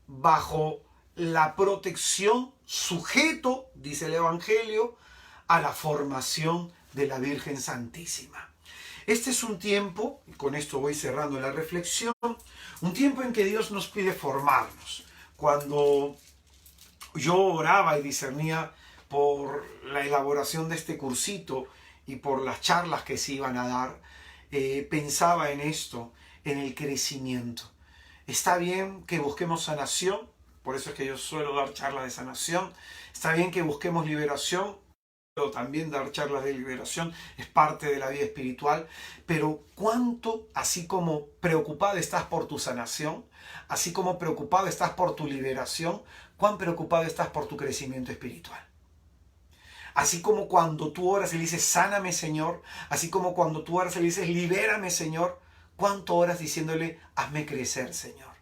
bajo la protección, sujeto, dice el Evangelio, a la formación de la Virgen Santísima. Este es un tiempo, y con esto voy cerrando la reflexión, un tiempo en que Dios nos pide formarnos. Cuando yo oraba y discernía por la elaboración de este cursito y por las charlas que se iban a dar, pensaba en esto, en el crecimiento. Está bien que busquemos sanación, por eso es que yo suelo dar charlas de sanación. Está bien que busquemos liberación, pero también dar charlas de liberación es parte de la vida espiritual. Pero cuánto, así como preocupado estás por tu sanación, así como preocupado estás por tu liberación, cuán preocupado estás por tu crecimiento espiritual. Así como cuando tú oras y le dices, sáname Señor, así como cuando tú oras y le dices, libérame Señor, ¿cuánto oras diciéndole, hazme crecer Señor?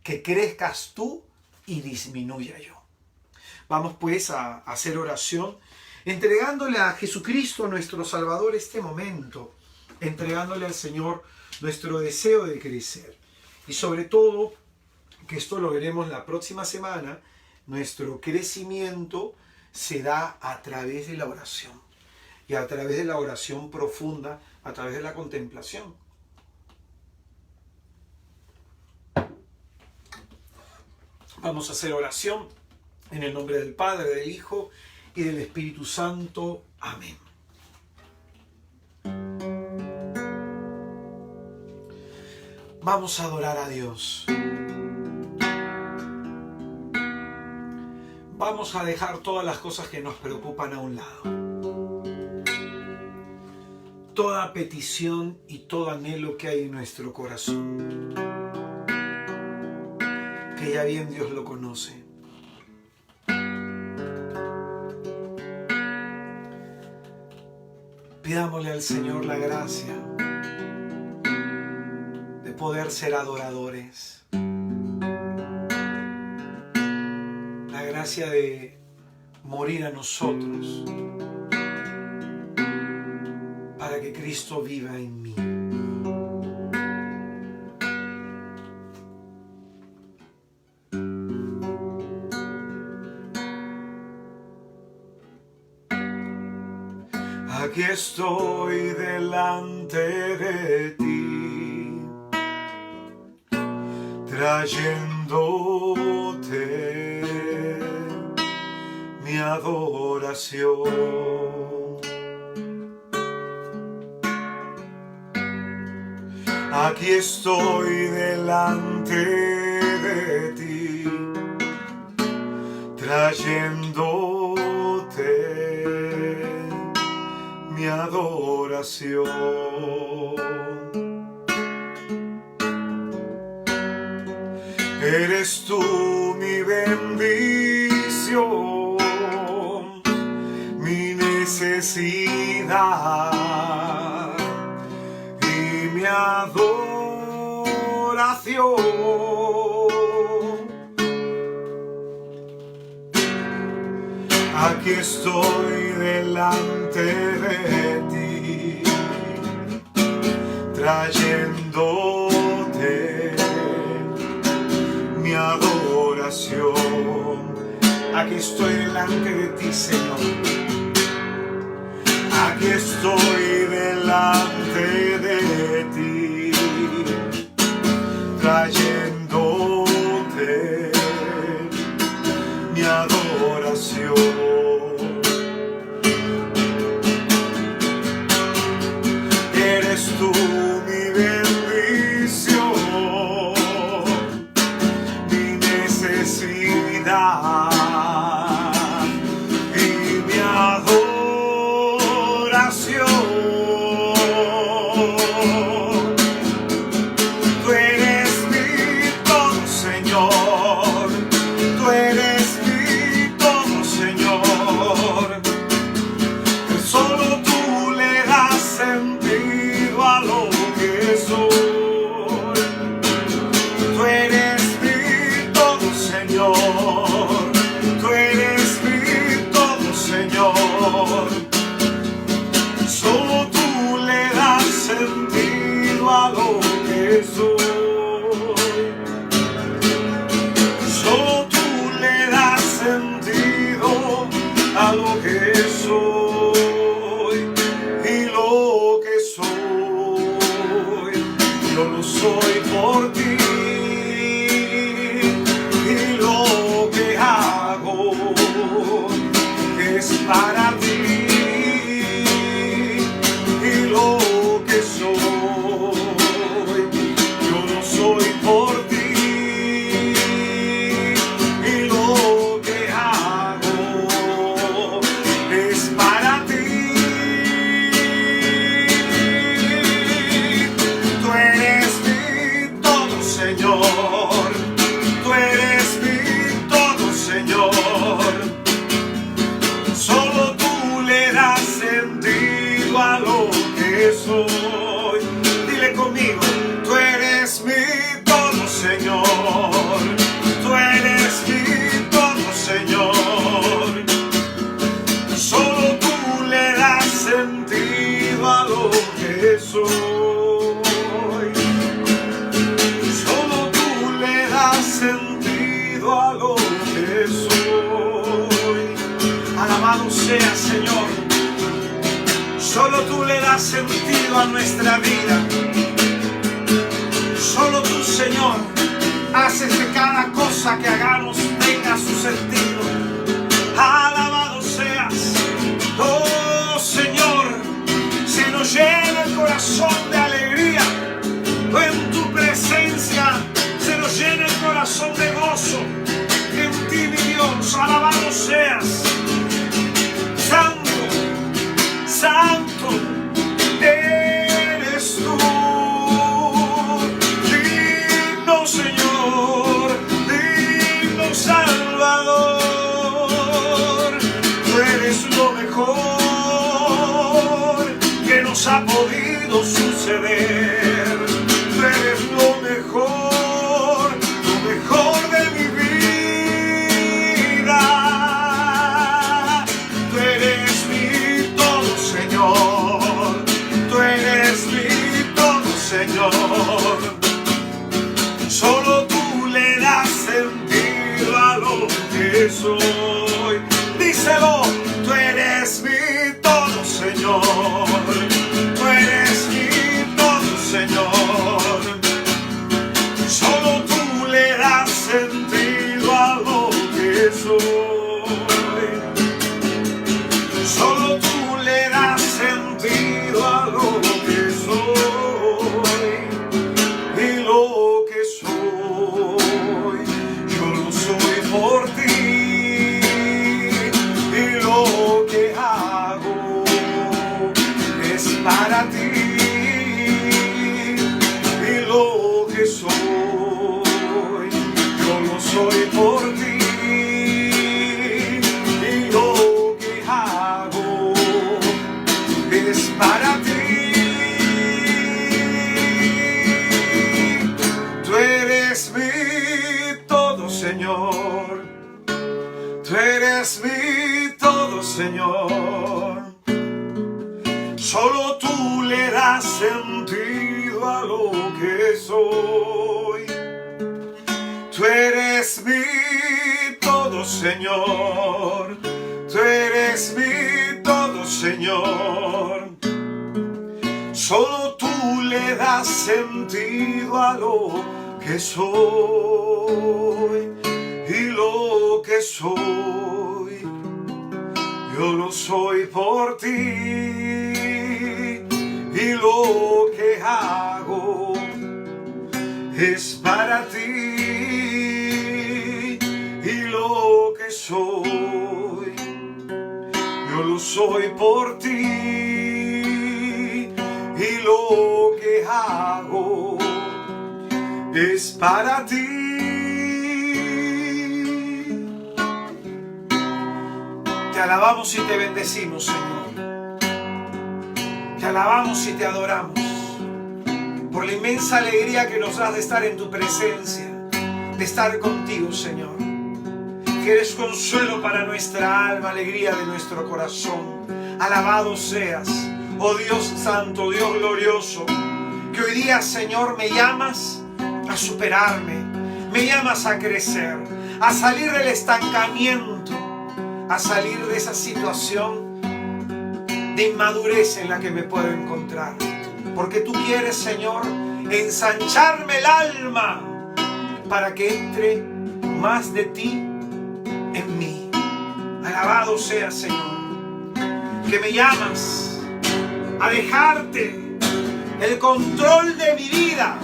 Que crezcas tú y disminuya yo. Vamos pues a hacer oración, entregándole a Jesucristo nuestro Salvador este momento, entregándole al Señor nuestro deseo de crecer. Y sobre todo, que esto lo veremos la próxima semana, nuestro crecimiento se da a través de la oración. Y a través de la oración profunda, a través de la contemplación. Vamos a hacer oración en el nombre del Padre, del Hijo y del Espíritu Santo. Amén. Vamos a adorar a Dios. Vamos a dejar todas las cosas que nos preocupan a un lado. Toda petición y todo anhelo que hay en nuestro corazón. que ya bien Dios lo conoce. Pidámosle al Señor la gracia de poder ser adoradores. La gracia de morir a nosotros para que Cristo viva en mí. Aquí estoy delante de ti, trayéndote mi adoración. Aquí estoy delante de ti, trayéndote mi adoración. Eres tú mi bendición, mi necesidad y mi adoración. Aquí estoy delante de ti, trayéndote mi adoración. Aquí estoy delante de ti, Señor. Aquí estoy delante de ti, trayéndote mi adoración. Eres tú mi bendición, mi necesidad y mi adoración. Tú eres mi todo, Señor. Tú eres mi todo, Señor. Solo tú le das sentido a lo que soy. Tú eres mi todo, Señor. Tú eres mi todo, Señor. Solo tú le das sentido a lo que soy. Solo tú le das sentido a lo que soy. Y lo que soy, yo lo soy por ti. Y lo que hago es para ti. Y lo que soy, yo lo soy por ti. Y lo que hago es para ti. Tú eres mi todo, Señor. Tú eres mi todo, Señor. Solo tú le das sentido a lo que soy. Dile conmigo, tú eres mi todo, Señor. Tú eres mi todo, Señor. Solo tú le das sentido a lo que soy. Solo tú le das sentido a lo que soy. Alabado sea, Señor. Solo tú le das sentido a nuestra vida. Solo tú, Señor, haces que cada cosa que hagamos tenga su sentido. Alabado seas. Oh, Señor, se nos llena el corazón de alegría. En tu presencia se nos llena el corazón de gozo. En ti, mi Dios, alabado seas. Santo, santo eres tú. Digno, Señor, digno. nos ha podido suceder. Tú eres lo mejor de mi vida. Tú eres mi todo, Señor. Tú eres mi todo, Señor. Solo tú le das sentido a lo que soy. Díselo, tú eres mi todo, Señor. Tú eres mi todo, Señor. Solo tú le das sentido a lo que soy. Solo tú le das sentido a lo que soy. Y lo que soy, yo lo soy por ti. Y lo que hago es para ti. Y lo que soy, yo lo soy por ti. Y lo que hago es para ti. Tú eres mi todo, Señor. Tú eres mi todo, Señor. Solo tú le das sentido a lo que soy. Tú eres mi todo, Señor. Tú eres mi todo, Señor. Solo tú le das sentido a lo que soy. Y lo que soy, yo lo soy por ti. Y lo que hago es para ti. Y lo que soy, yo lo soy por ti. Y lo que hago es para ti. Te alabamos y te bendecimos, Señor. Te alabamos y te adoramos por la inmensa alegría que nos das de estar en tu presencia, de estar contigo, Señor. Que eres consuelo para nuestra alma, alegría de nuestro corazón. Alabado seas, oh Dios santo, Dios glorioso, que hoy día, Señor, me llamas a superarme, me llamas a crecer, a salir del estancamiento, a salir de esa situación de inmadurez en la que me puedo encontrar. Porque tú quieres, Señor, ensancharme el alma para que entre más de ti en mí. Alabado sea, Señor, que me llamas a dejarte el control de mi vida,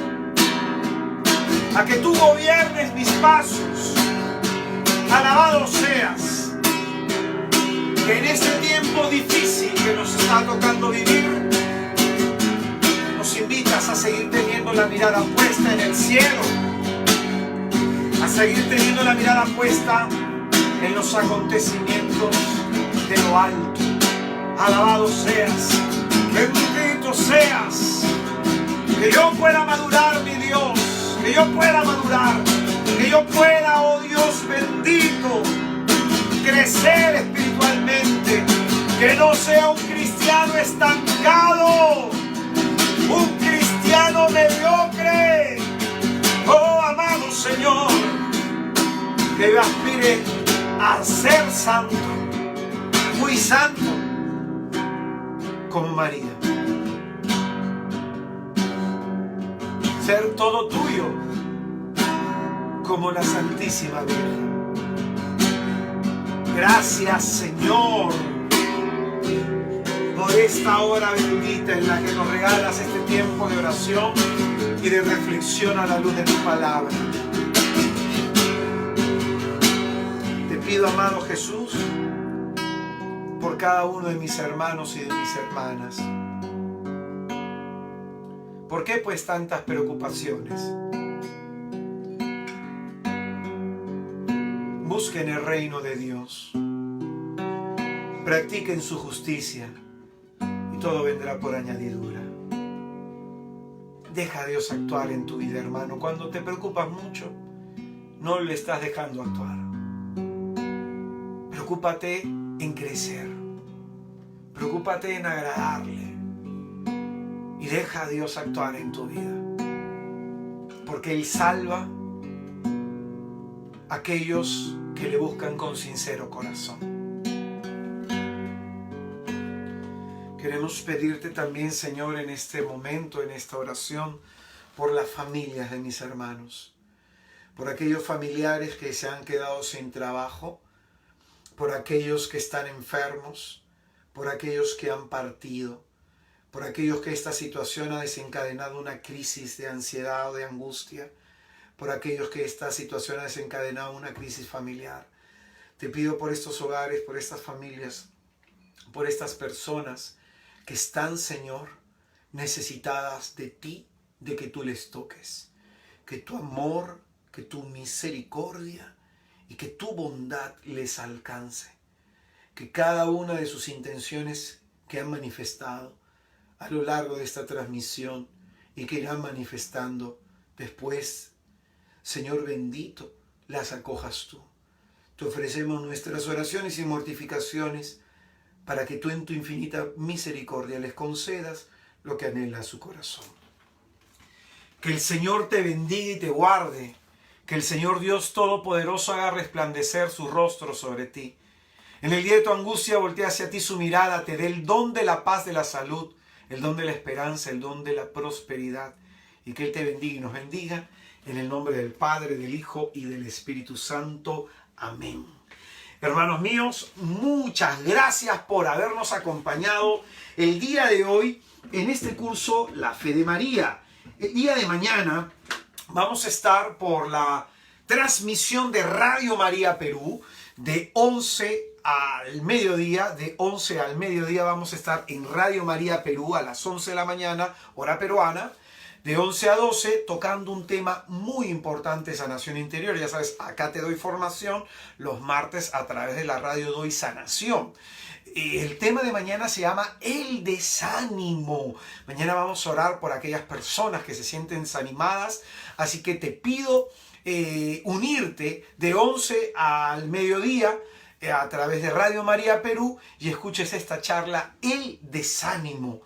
a que tú gobiernes mis pasos. Alabado seas, que en este tiempo difícil que nos está tocando vivir, nos invitas a seguir teniendo la mirada puesta en el cielo, a seguir teniendo la mirada puesta en los acontecimientos de lo alto. Alabado seas, bendito seas, que yo pueda madurar, mi Dios, que yo pueda madurar, que yo pueda, oh Dios bendito, crecer espiritualmente, que no sea un cristiano estancado, un cristiano mediocre. Oh, amado Señor, que yo aspire a ser santo, muy santo, como María. Ser todo tuyo, como la Santísima Virgen. Gracias, Señor, por esta hora bendita en la que nos regalas este tiempo de oración y de reflexión a la luz de tu palabra. Te pido, amado Jesús, por cada uno de mis hermanos y de mis hermanas. ¿Por qué pues tantas preocupaciones? Busquen el reino de Dios, practiquen su justicia y todo vendrá por añadidura. Deja a Dios actuar en tu vida, hermano. Cuando te preocupas mucho, no le estás dejando actuar. Preocúpate en crecer. Preocúpate en agradarle. Y deja a Dios actuar en tu vida. Porque Él salva a aquellos que le buscan con sincero corazón. Queremos pedirte también, Señor, en este momento, en esta oración, por las familias de mis hermanos, por aquellos familiares que se han quedado sin trabajo, por aquellos que están enfermos, por aquellos que han partido, por aquellos que esta situación ha desencadenado una crisis de ansiedad o de angustia, por aquellos que esta situación ha desencadenado una crisis familiar. Te pido por estos hogares, por estas familias, por estas personas que están, Señor, necesitadas de ti, de que tú les toques. Que tu amor, que tu misericordia y que tu bondad les alcance. Que cada una de sus intenciones que han manifestado a lo largo de esta transmisión y que irán manifestando después, Señor bendito, las acojas tú. Te ofrecemos nuestras oraciones y mortificaciones para que tú en tu infinita misericordia les concedas lo que anhela su corazón. Que el Señor te bendiga y te guarde. Que el Señor Dios Todopoderoso haga resplandecer su rostro sobre ti. En el día de tu angustia voltea hacia ti su mirada, te dé el don de la paz, de la salud, el don de la esperanza, el don de la prosperidad. Y que Él te bendiga y nos bendiga. En el nombre del Padre, del Hijo y del Espíritu Santo. Amén. Hermanos míos, muchas gracias por habernos acompañado el día de hoy en este curso La Fe de María. El día de mañana vamos a estar por la transmisión de Radio María Perú de 11 al mediodía. De 11 al mediodía vamos a estar en Radio María Perú a las 11 de la mañana, hora peruana. De 11 a 12, tocando un tema muy importante, sanación interior. Ya sabes, acá te doy formación, los martes a través de la radio doy sanación. El tema de mañana se llama el desánimo. Mañana vamos a orar por aquellas personas que se sienten desanimadas, así que te pido unirte de 11 al mediodía a través de Radio María Perú y escuches esta charla, el desánimo.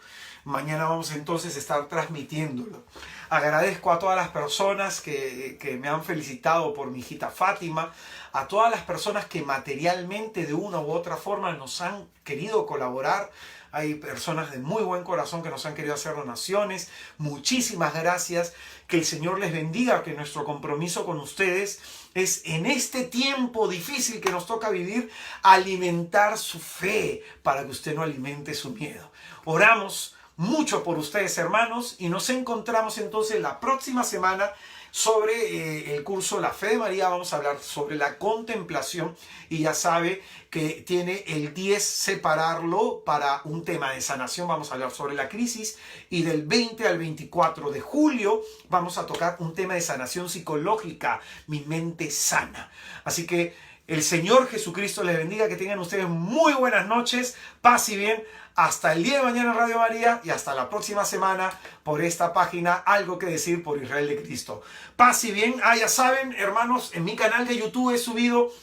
Mañana vamos entonces a estar transmitiéndolo. Agradezco a todas las personas que me han felicitado por mi hijita Fátima, a todas las personas que materialmente de una u otra forma nos han querido colaborar. Hay personas de muy buen corazón que nos han querido hacer donaciones. Muchísimas gracias. Que el Señor les bendiga, que nuestro compromiso con ustedes es en este tiempo difícil que nos toca vivir, alimentar su fe para que usted no alimente su miedo. Oramos mucho por ustedes, hermanos, y nos encontramos entonces la próxima semana sobre el curso La Fe de María. Vamos a hablar sobre la contemplación y ya sabe que tiene el 10 separarlo para un tema de sanación. Vamos a hablar sobre la crisis y del 20 al 24 de julio vamos a tocar un tema de sanación psicológica, mi mente sana. Así que el Señor Jesucristo les bendiga, que tengan ustedes muy buenas noches, paz y bien. Hasta el día de mañana en Radio María y hasta la próxima semana por esta página Algo que Decir por Israel de Cristo. Paz y bien. Ya saben, hermanos, en mi canal de YouTube he subido,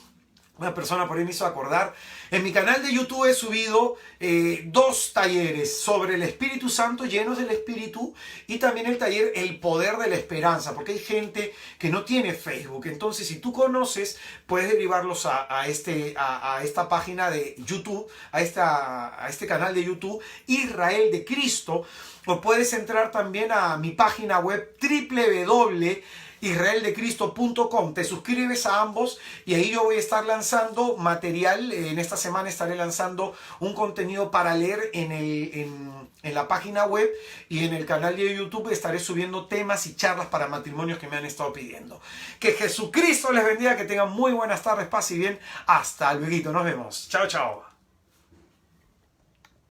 una persona por ahí me hizo acordar, en mi canal de YouTube he subido 2 talleres sobre el Espíritu Santo, llenos del Espíritu, y también el taller El Poder de la Esperanza, porque hay gente que no tiene Facebook. Entonces, si tú conoces, puedes derivarlos a esta página de YouTube, a este canal de YouTube, Israel de Cristo, o puedes entrar también a mi página web www.israeldecristo.com. Te suscribes a ambos y ahí yo voy a estar lanzando material. En esta semana estaré lanzando un contenido para leer en la página web, y en el canal de YouTube estaré subiendo temas y charlas para matrimonios que me han estado pidiendo. Que Jesucristo les bendiga, que tengan muy buenas tardes, paz y bien. Hasta luego, nos vemos. Chao, chao.